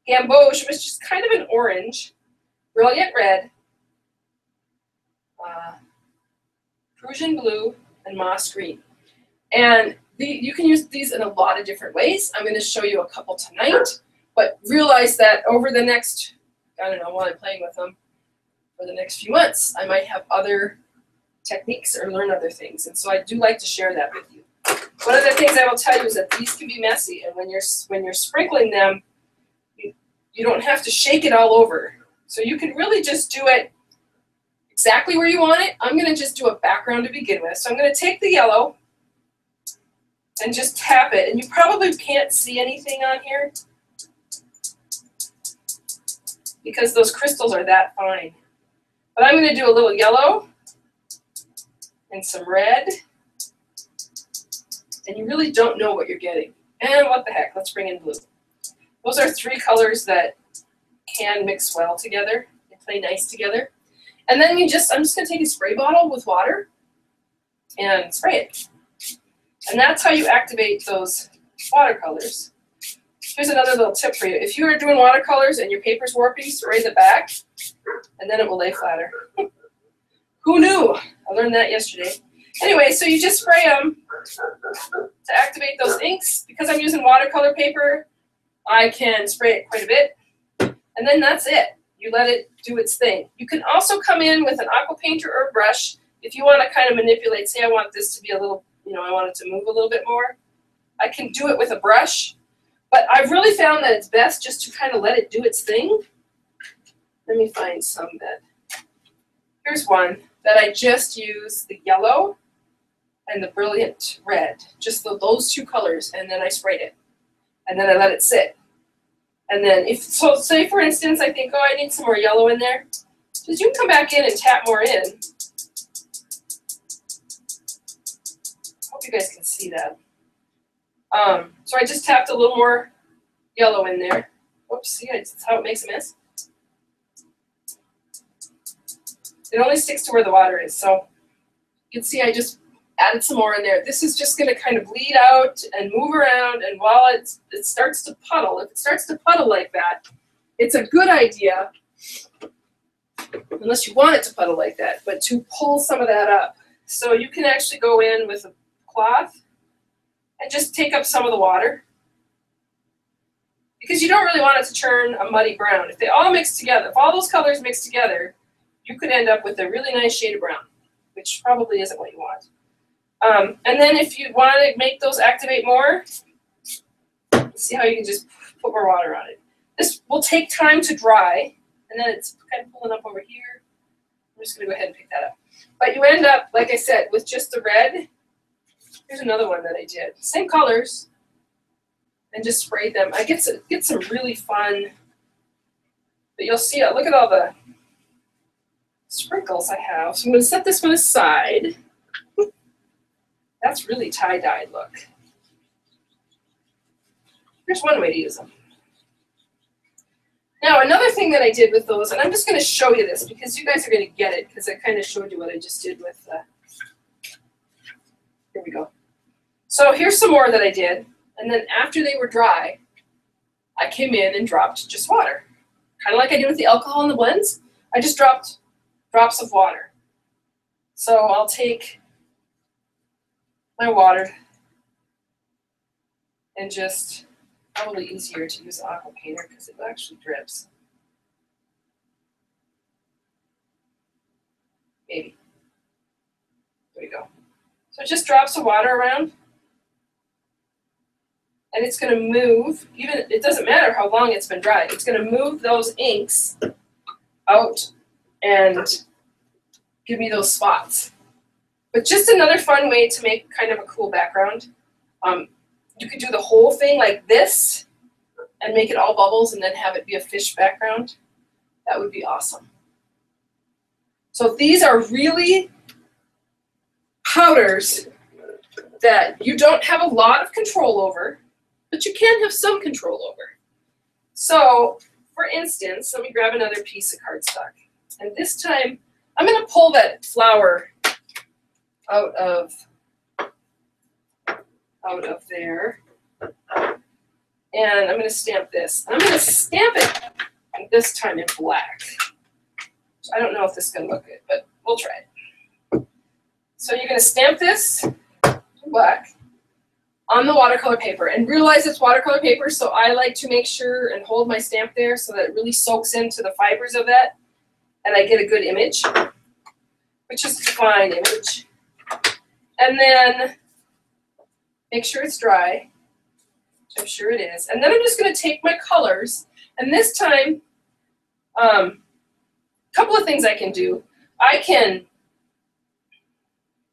gamboge, which is kind of an orange, brilliant red, Prussian blue, and moss green. And you can use these in a lot of different ways. I'm going to show you a couple tonight, but realize that over the next, I don't know, while I'm playing with them, for the next few months, I might have other techniques or learn other things. And so I do like to share that with you. One of the things I will tell you is that these can be messy, and when you're sprinkling them, you don't have to shake it all over. So you can really just do it exactly where you want it. I'm going to just do a background to begin with. So I'm going to take the yellow and just tap it. And you probably can't see anything on here because those crystals are that fine. But I'm going to do a little yellow and some red. And you really don't know what you're getting. And what the heck, let's bring in blue. Those are three colors that can mix well together and play nice together. And then I'm just going to take a spray bottle with water and spray it. And that's how you activate those watercolors. Here's another little tip for you. If you are doing watercolors and your paper's warping, spray the back, and then it will lay flatter. Who knew? I learned that yesterday. Anyway, so you just spray them to activate those inks. Because I'm using watercolor paper, I can spray it quite a bit. And then that's it. You let it do its thing. You can also come in with an aqua painter or a brush if you want to kind of manipulate. Say I want this to be a little, I want it to move a little bit more. I can do it with a brush. But I've really found that it's best just to kind of let it do its thing. Let me find some that. Here's one that I just use the yellow and the brilliant red. Just those two colors, and then I sprayed it. And then I let it sit. And then so say for instance, I think, oh, I need some more yellow in there. Just you can come back in and tap more in. Hope you guys can see that. So I just tapped a little more yellow in there. Whoops, see, that's how it makes a mess. It only sticks to where the water is. So you can see I just added some more in there. This is just going to kind of bleed out and move around, and while it starts to puddle, if it starts to puddle like that, it's a good idea, unless you want it to puddle like that, but to pull some of that up. So you can actually go in with a cloth and just take up some of the water, because you don't really want it to turn a muddy brown. If they all mix together, if all those colors mix together, you could end up with a really nice shade of brown, which probably isn't what you want. And then if you want to make those activate more, see how you can just put more water on it. This will take time to dry, and then it's kind of pulling up over here. I'm just going to go ahead and pick that up. But you end up, like I said, with just the red. Here's another one that I did. Same colors, and just sprayed them. I get some really fun, but you'll see, look at all the sprinkles I have. So I'm going to set this one aside. That's really tie-dyed look. Here's one way to use them. Now, another thing that I did with those, and I'm just going to show you this because you guys are going to get it, because I kind of showed you what I just did with, here we go. So here's some more that I did, and then after they were dry, I came in and dropped just water. Kind of like I did with the alcohol in the blends. I just dropped drops of water. So I'll take my water and just, probably easier to use an aqua painter because it actually drips. Maybe. There we go. So just drops of water around, and it's going to move, even, it doesn't matter how long it's been dry, it's going to move those inks out and give me those spots. But just another fun way to make kind of a cool background. You could do the whole thing like this and make it all bubbles and then have it be a fish background. That would be awesome. So these are really powders that you don't have a lot of control over, but you can have some control over. So, for instance, let me grab another piece of cardstock. And this time, I'm going to pull that flower out of there. And I'm going to stamp this. I'm going to stamp it this time in black. I don't know if this is going to look good, but we'll try it. So you're going to stamp this in black on the watercolor paper. And realize it's watercolor paper, so I like to make sure and hold my stamp there so that it really soaks into the fibers of that. And I get a good image, which is a fine image. And then make sure it's dry, which I'm sure it is. And then I'm just going to take my colors, and this time, a couple of things I can do. I can,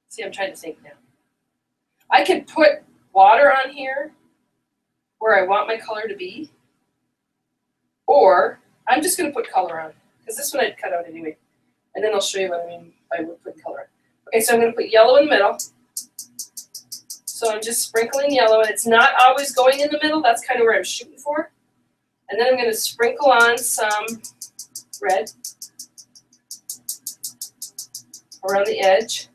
see, I'm trying to think now. I can put water on here where I want my color to be, or I'm just going to put color on, because this one I'd cut out anyway. And then I'll show you what I mean by putting color on. Okay, so I'm going to put yellow in the middle. So I'm just sprinkling yellow, and it's not always going in the middle. That's kind of where I'm shooting for. And then I'm going to sprinkle on some red around the edge.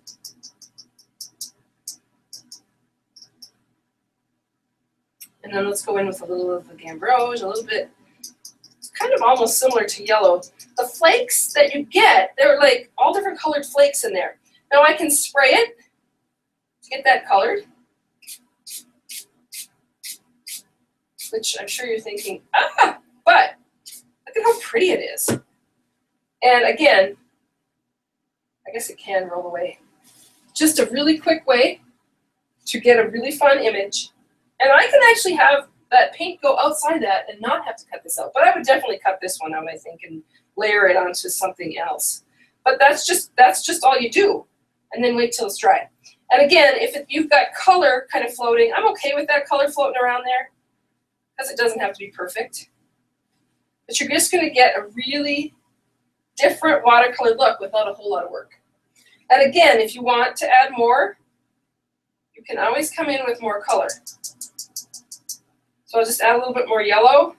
And then let's go in with a little of the gambrosian, a little bit. It's kind of almost similar to yellow. The flakes that you get, they're like all different colored flakes in there. Now I can spray it to get that colored, which I'm sure you're thinking, but look at how pretty it is. And again, I guess it can roll away. Just a really quick way to get a really fun image. And I can actually have that paint go outside that and not have to cut this out. But I would definitely cut this one out, I think, and layer it onto something else. But that's just all you do. And then wait till it's dry. And again, if you've got color kind of floating, I'm okay with that color floating around there, because it doesn't have to be perfect. But you're just going to get a really different watercolor look without a whole lot of work. And again, if you want to add more, you can always come in with more color. So I'll just add a little bit more yellow,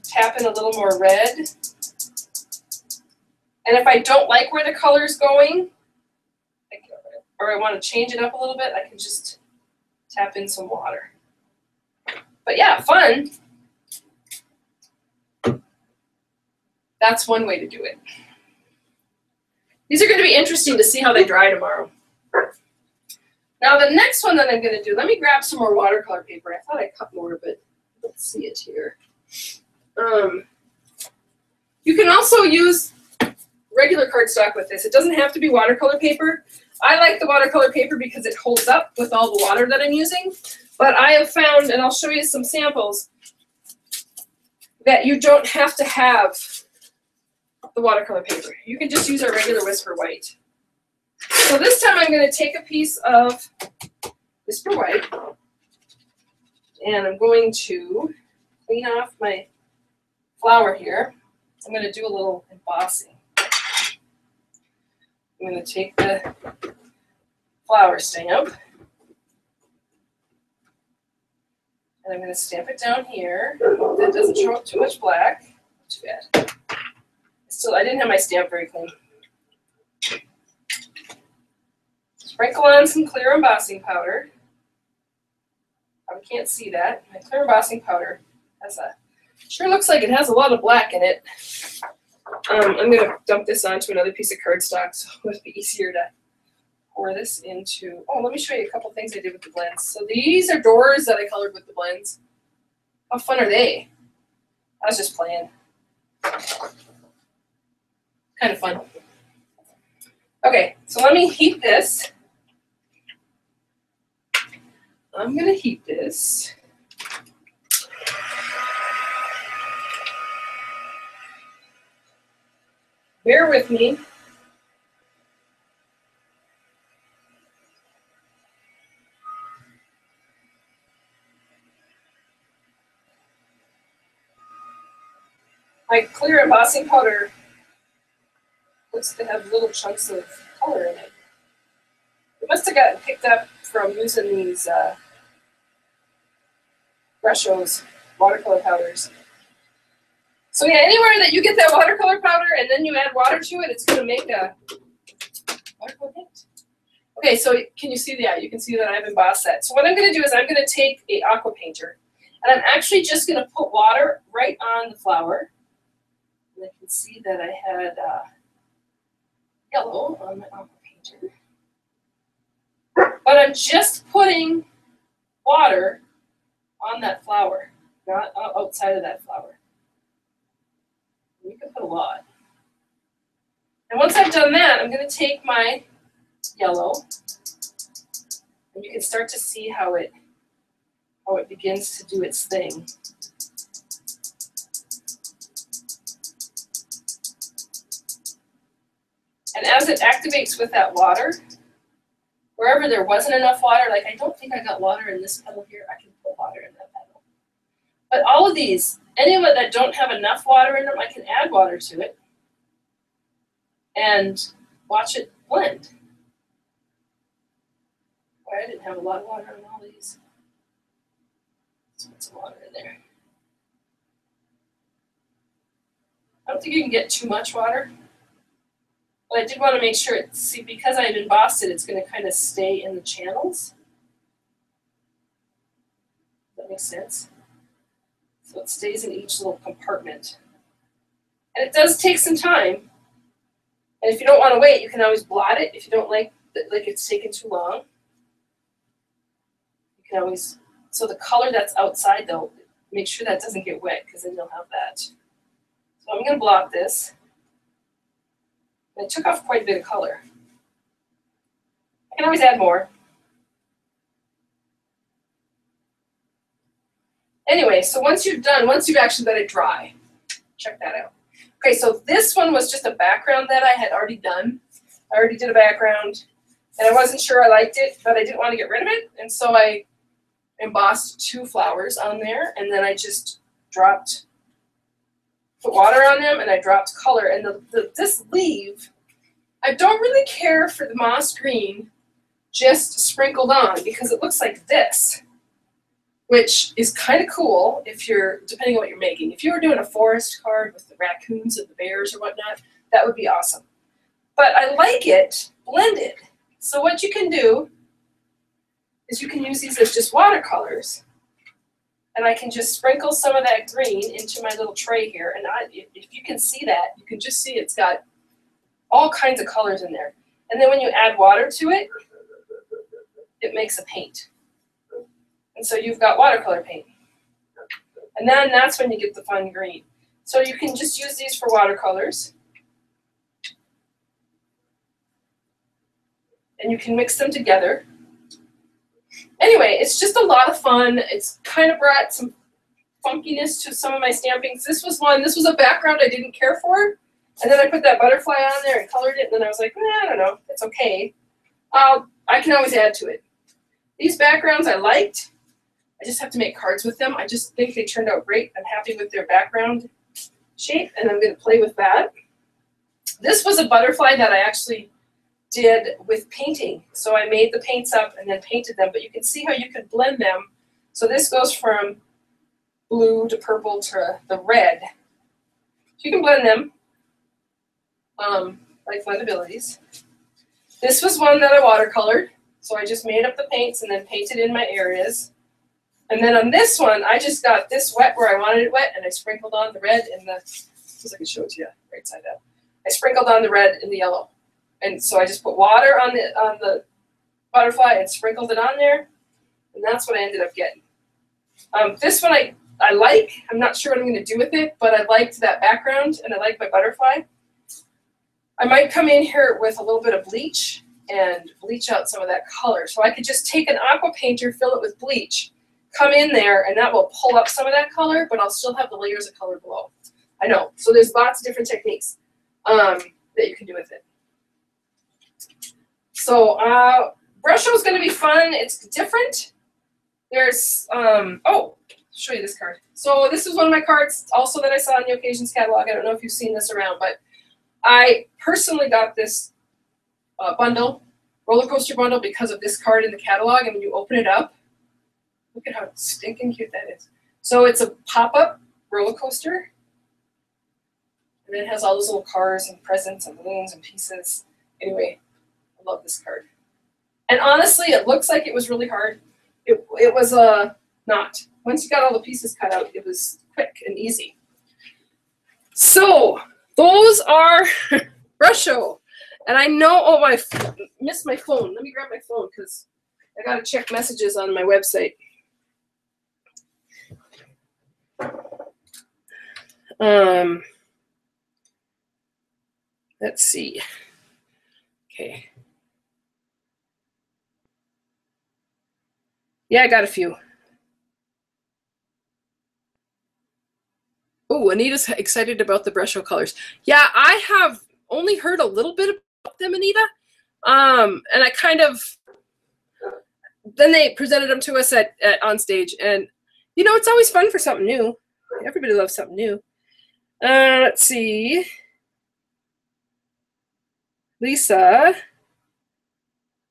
tap in a little more red. And if I don't like where the color is going, or I want to change it up a little bit, I can just tap in some water. But yeah, fun. That's one way to do it. These are going to be interesting to see how they dry tomorrow. Now the next one that I'm going to do, let me grab some more watercolor paper. I thought I cut more, but let's see it here. You can also use regular cardstock with this. It doesn't have to be watercolor paper. I like the watercolor paper because it holds up with all the water that I'm using. But I have found, and I'll show you some samples, that you don't have to have the watercolor paper. You can just use our regular Whisper White. So this time I'm going to take a piece of Whisper White, and I'm going to clean off my flower here. I'm going to do a little embossing. I'm going to take the flower stamp, and I'm going to stamp it down here. Hope that doesn't show up too much black. Too bad. Still, I didn't have my stamp very clean. Sprinkle on some clear embossing powder. Probably can't see that. My clear embossing powder has a, sure looks like it has a lot of black in it. I'm going to dump this onto another piece of cardstock so it'll be easier to pour this into. Oh, let me show you a couple things I did with the blends. So these are doors that I colored with the blends. How fun are they? I was just playing. Kind of fun. Okay, so let me heat this. I'm going to heat this. Bear with me. My clear embossing powder looks to have little chunks of color in it. It must have gotten picked up from using these Brusho's watercolor powders. So yeah, anywhere that you get that watercolor powder and then you add water to it, it's going to make a watercolor paint. Okay, so can you see that? You can see that I've embossed that. So what I'm going to do is I'm going to take a aqua painter, and I'm actually just going to put water right on the flower. And I can see that I had yellow on my aqua painter. But I'm just putting water on that flower, not outside of that flower. You can put a lot. And once I've done that, I'm going to take my yellow, and you can start to see how it begins to do its thing. And as it activates with that water, wherever there wasn't enough water, like I don't think I got water in this petal here, I can put water in that petal. But all of these, any of them that don't have enough water in them, I can add water to it and watch it blend. Boy, I didn't have a lot of water on all these. Let's put some water in there. I don't think you can get too much water. But I did want to make sure, see, because I've embossed it, it's going to kind of stay in the channels. Does that make sense? So it stays in each little compartment. And it does take some time. And if you don't want to wait, you can always blot it. If you don't like it's taken too long, you can always, so the color that's outside though, make sure that doesn't get wet because then you'll have that. So I'm going to blot this. I took off quite a bit of color. I can always add more. Anyway, so once you're done, once you've actually let it dry, check that out. Okay, so this one was just a background that I had already done. I already did a background, and I wasn't sure I liked it, but I didn't want to get rid of it, and so I embossed 2 flowers on there, and then I just put water on them, and I dropped color. And this leaf, I don't really care for the moss green just sprinkled on because it looks like this, which is kind of cool if you're, depending on what you're making. If you were doing a forest card with the raccoons and the bears or whatnot, that would be awesome. But I like it blended. So what you can do is you can use these as just watercolors. And I can just sprinkle some of that green into my little tray here. And if you can see that, you can just see it's got all kinds of colors in there. And then when you add water to it, it makes a paint. And so you've got watercolor paint. And then that's when you get the fun green. So you can just use these for watercolors. And you can mix them together. Anyway, it's just a lot of fun. It's kind of brought some funkiness to some of my stampings. This was a background I didn't care for. And then I put that butterfly on there and colored it. And then I was like, I don't know, it's okay. I can always add to it. These backgrounds I liked. I just have to make cards with them. I just think they turned out great. I'm happy with their background shape, and I'm going to play with that. This was a butterfly that I actually did with painting. So I made the paints up and then painted them, but you can see how you can blend them. So this goes from blue to purple to the red. So you can blend them like Blendabilities. This was one that I watercolored. So I just made up the paints and then painted in my areas. And then on this one, I just got this wet where I wanted it wet, and I sprinkled on the red and the, I can show it to you right side up. I sprinkled on the red and the yellow. And so I just put water on the butterfly and sprinkled it on there, and that's what I ended up getting. This one I like. I'm not sure what I'm going to do with it, but I liked that background, and I like my butterfly. I might come in here with a little bit of bleach and bleach out some of that color. So I could just take an aqua painter, fill it with bleach, come in there, and that will pull up some of that color, but I'll still have the layers of color below. I know. So there's lots of different techniques that you can do with it. So brush show is going to be fun. It's different. There's, oh, show you this card. So this is one of my cards also that I saw in the Occasions catalog. I don't know if you've seen this around, but I personally got this bundle, roller coaster bundle, because of this card in the catalog. And when you open it up, look at how stinking cute that is. So it's a pop-up roller coaster. And it has all those little cars and presents and balloons and pieces. Anyway, I love this card. And honestly, it looks like it was really hard. It was not. Once you got all the pieces cut out, it was quick and easy. So those are brush show. And I know, oh, I missed my phone. Let me grab my phone because I got to check messages on my website. Let's see. Okay. Yeah, I got a few. Oh, Anita's excited about the brush show colors. Yeah, I have only heard a little bit about them, Anita. And I kind of, then they presented them to us at on stage, and you know, it's always fun for something new. Everybody loves something new. Let's see. Lisa.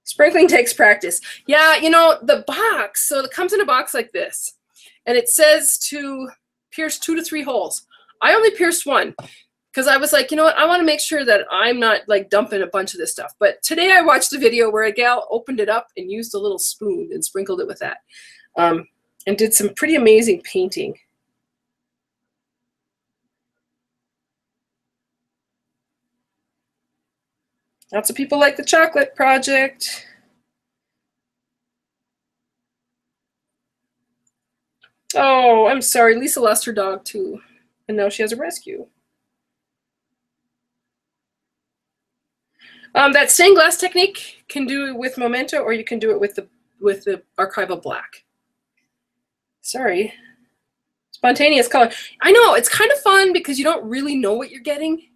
Sprinkling takes practice. Yeah, you know, the box, so it comes in a box like this, and it says to pierce 2 to 3 holes. I only pierced 1 because I was like, you know what, I want to make sure that I'm not like dumping a bunch of this stuff. But today I watched a video where a gal opened it up and used a little spoon and sprinkled it with that, and did some pretty amazing painting. Lots of people like the chocolate project. Oh, I'm sorry. Lisa lost her dog too, and now she has a rescue. That stained glass technique can do it with Memento, or you can do it with the archival black. Sorry. Spontaneous color. I know, it's kind of fun because you don't really know what you're getting.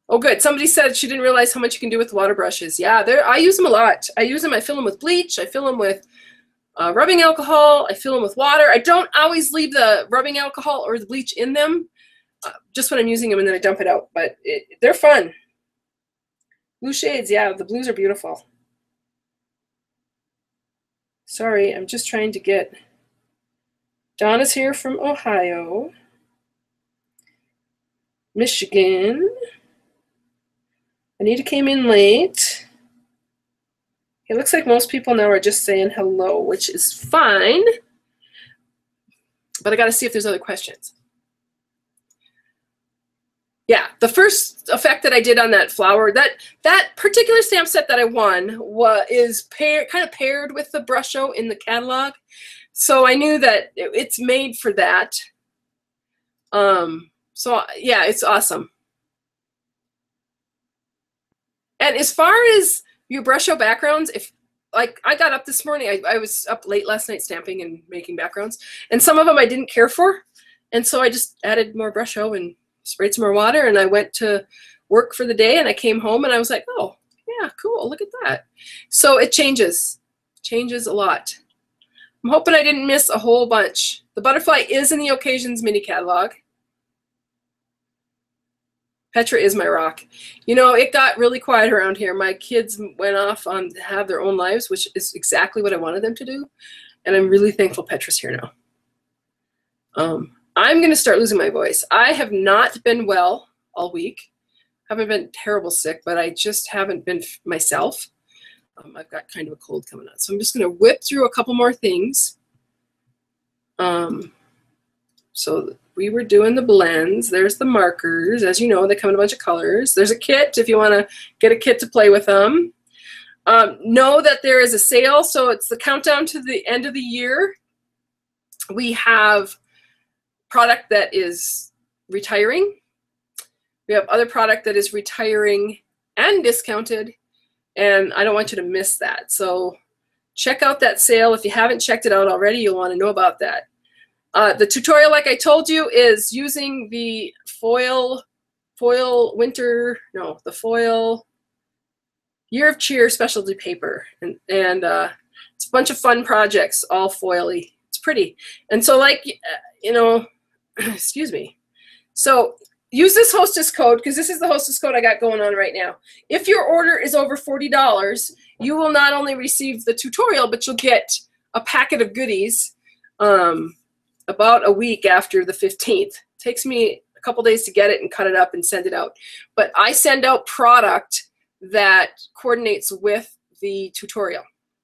Oh, good. Somebody said she didn't realize how much you can do with water brushes. Yeah, I use them a lot. I use them. I fill them with bleach. I fill them with rubbing alcohol. I fill them with water. I don't always leave the rubbing alcohol or the bleach in them, just when I'm using them, and then I dump it out. But they're fun. Blue shades. Yeah, the blues are beautiful. Sorry, I'm just trying to get... Donna's here from Ohio. Michigan. Anita came in late. It looks like most people now are just saying hello, which is fine. But I got to see if there's other questions. Yeah, the first effect that I did on that flower, that particular stamp set that I won is kind of paired with the brush show in the catalog. So I knew that it's made for that. So yeah, it's awesome. And as far as your brush show backgrounds, if like I got up this morning, I was up late last night stamping and making backgrounds, and some of them I didn't care for, and so I just added more brush show and sprayed some more water, and I went to work for the day, and I came home and I was like, oh yeah, cool, look at that. So it changes a lot. I'm hoping I didn't miss a whole bunch. The butterfly is in the Occasions mini catalog. Petra is my rock. You know, it got really quiet around here. My kids went off on to have their own lives, which is exactly what I wanted them to do. And I'm really thankful Petra's here now. I'm going to start losing my voice. I have not been well all week. I haven't been terrible sick, but I just haven't been myself. I've got kind of a cold coming on. So I'm just going to whip through a couple more things. So we were doing the blends. There's the markers. As you know, they come in a bunch of colors. There's a kit if you want to get a kit to play with them. Know that there is a sale, so it's the countdown to the end of the year. We have product that is retiring. We have other product that is retiring and discounted, and I don't want you to miss that. So check out that sale. If you haven't checked it out already, you'll want to know about that. The tutorial, like I told you, is using the foil Year of Cheer specialty paper. And it's a bunch of fun projects, all foily. It's pretty. And so like, you know, excuse me. So use this hostess code, because this is the hostess code I got going on right now. If your order is over $40, you will not only receive the tutorial, but you'll get a packet of goodies about a week after the 15th. It takes me a couple days to get it and cut it up and send it out. But I send out product that coordinates with the tutorial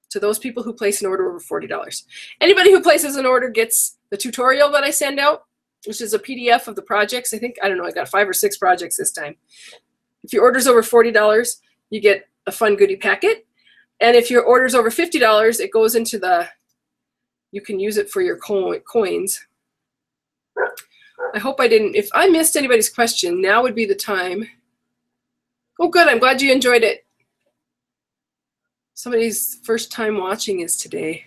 to those people who place an order over $40. Anybody who places an order gets the tutorial that I send out, which is a PDF of the projects. I don't know, I got 5 or 6 projects this time. If your order's over $40, you get a fun goodie packet. And if your order's over $50, it goes into the, you can use it for your coins. I hope I didn't, if I missed anybody's question, now would be the time. Oh, good, I'm glad you enjoyed it. Somebody's first time watching is today.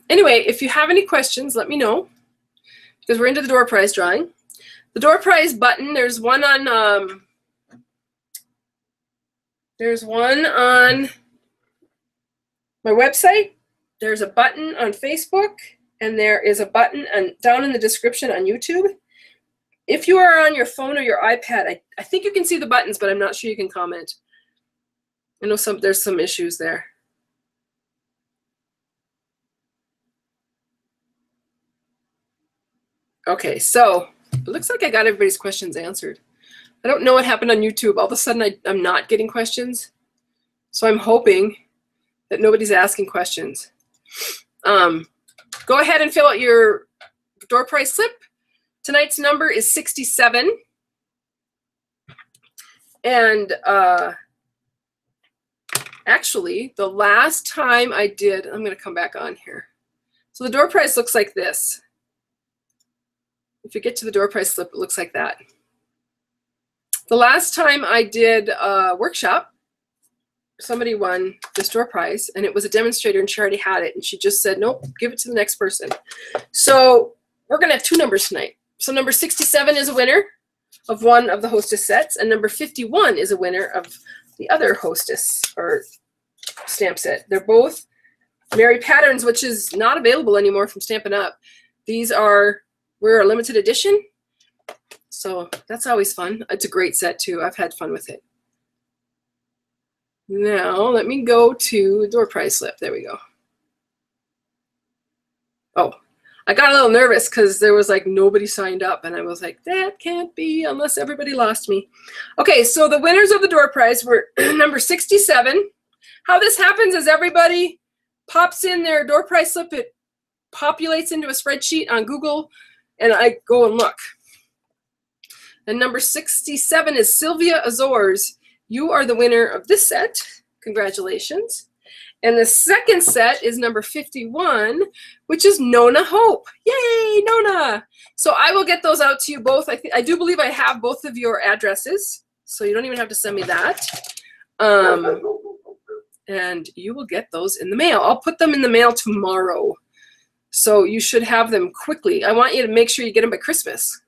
Anyway, if you have any questions, let me know, because we're into the door prize drawing. The door prize button, there's one on my website, there's a button on Facebook, and there is a button down in the description on YouTube. If you are on your phone or your iPad, I think you can see the buttons, but I'm not sure you can comment. I know there's some issues there. Okay, so it looks like I got everybody's questions answered. I don't know what happened on YouTube. All of a sudden, I'm not getting questions. So I'm hoping that nobody's asking questions. Go ahead and fill out your door prize slip. Tonight's number is 67. And actually, the last time I did, I'm going to come back on here. So the door prize looks like this. If you get to the door prize slip, it looks like that. The last time I did a workshop, somebody won this door prize, and it was a demonstrator, and she already had it, and she just said, nope, give it to the next person. So we're going to have 2 numbers tonight. So number 67 is a winner of one of the hostess sets, and number 51 is a winner of the other hostess or stamp set. They're both Mary Patterns, which is not available anymore from Stampin' Up. These are, we're a limited edition, so that's always fun. It's a great set too. I've had fun with it. Now let me go to door prize slip. There we go. Oh, I got a little nervous because there was like nobody signed up, and I was like, that can't be unless everybody lost me. Okay, so the winners of the door prize were number 67. How this happens is everybody pops in their door prize slip. It populates into a spreadsheet on Google, and I go and look. And number 67 is Sylvia Azores. You are the winner of this set. Congratulations. And the second set is number 51, which is Nona Hope. Yay, Nona! So I will get those out to you both. I do believe I have both of your addresses, so you don't even have to send me that. And you will get those in the mail. I'll put them in the mail tomorrow. So you should have them quickly. I want you to make sure you get them by Christmas.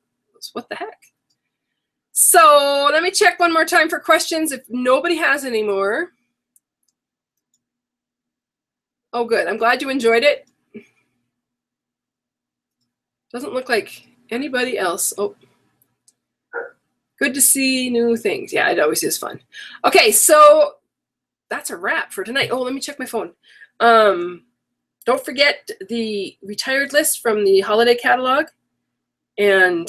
What the heck? So let me check one more time for questions if nobody has any more. Oh, good. I'm glad you enjoyed it. Doesn't look like anybody else. Oh, good to see new things. Yeah, it always is fun. Okay, so that's a wrap for tonight. Oh, let me check my phone. Don't forget the retired list from the holiday catalog. And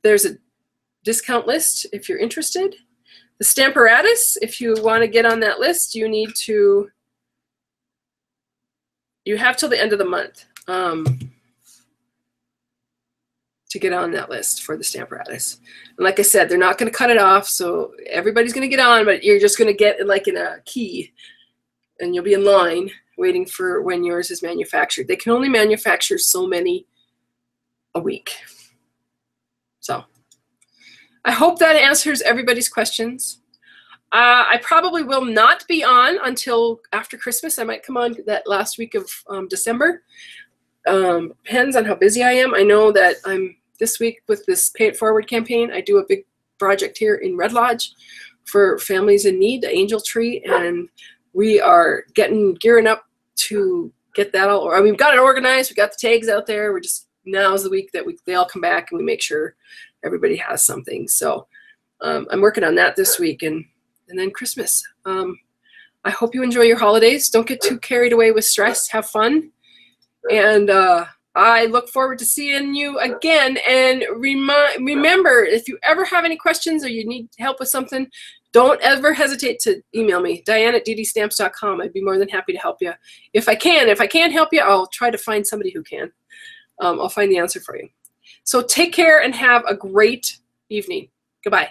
there's a discount list if you're interested. The stamp Aratus, if you want to get on that list, you need to, you have till the end of the month to get on that list for the stamp Aratus. And like I said, they're not going to cut it off, so everybody's going to get on, but you're just going to get like in a key, and you'll be in line waiting for when yours is manufactured. They can only manufacture so many a week. So I hope that answers everybody's questions. I probably will not be on until after Christmas. I might come on that last week of December. Depends on how busy I am. I know that I'm this week with this Pay It Forward campaign. I do a big project here in Red Lodge for families in need, the Angel Tree, and we are gearing up to get that all. I mean, we've got it organized. We got the tags out there. We're just, now's the week that they all come back and we make sure everybody has something. So I'm working on that this week, and and then Christmas. I hope you enjoy your holidays. Don't get too carried away with stress. Have fun. And I look forward to seeing you again. And remember, if you ever have any questions or you need help with something, don't ever hesitate to email me, Diane at DDStamps.com. I'd be more than happy to help you. If I can. If I can't help you, I'll try to find somebody who can. I'll find the answer for you. So take care and have a great evening. Goodbye.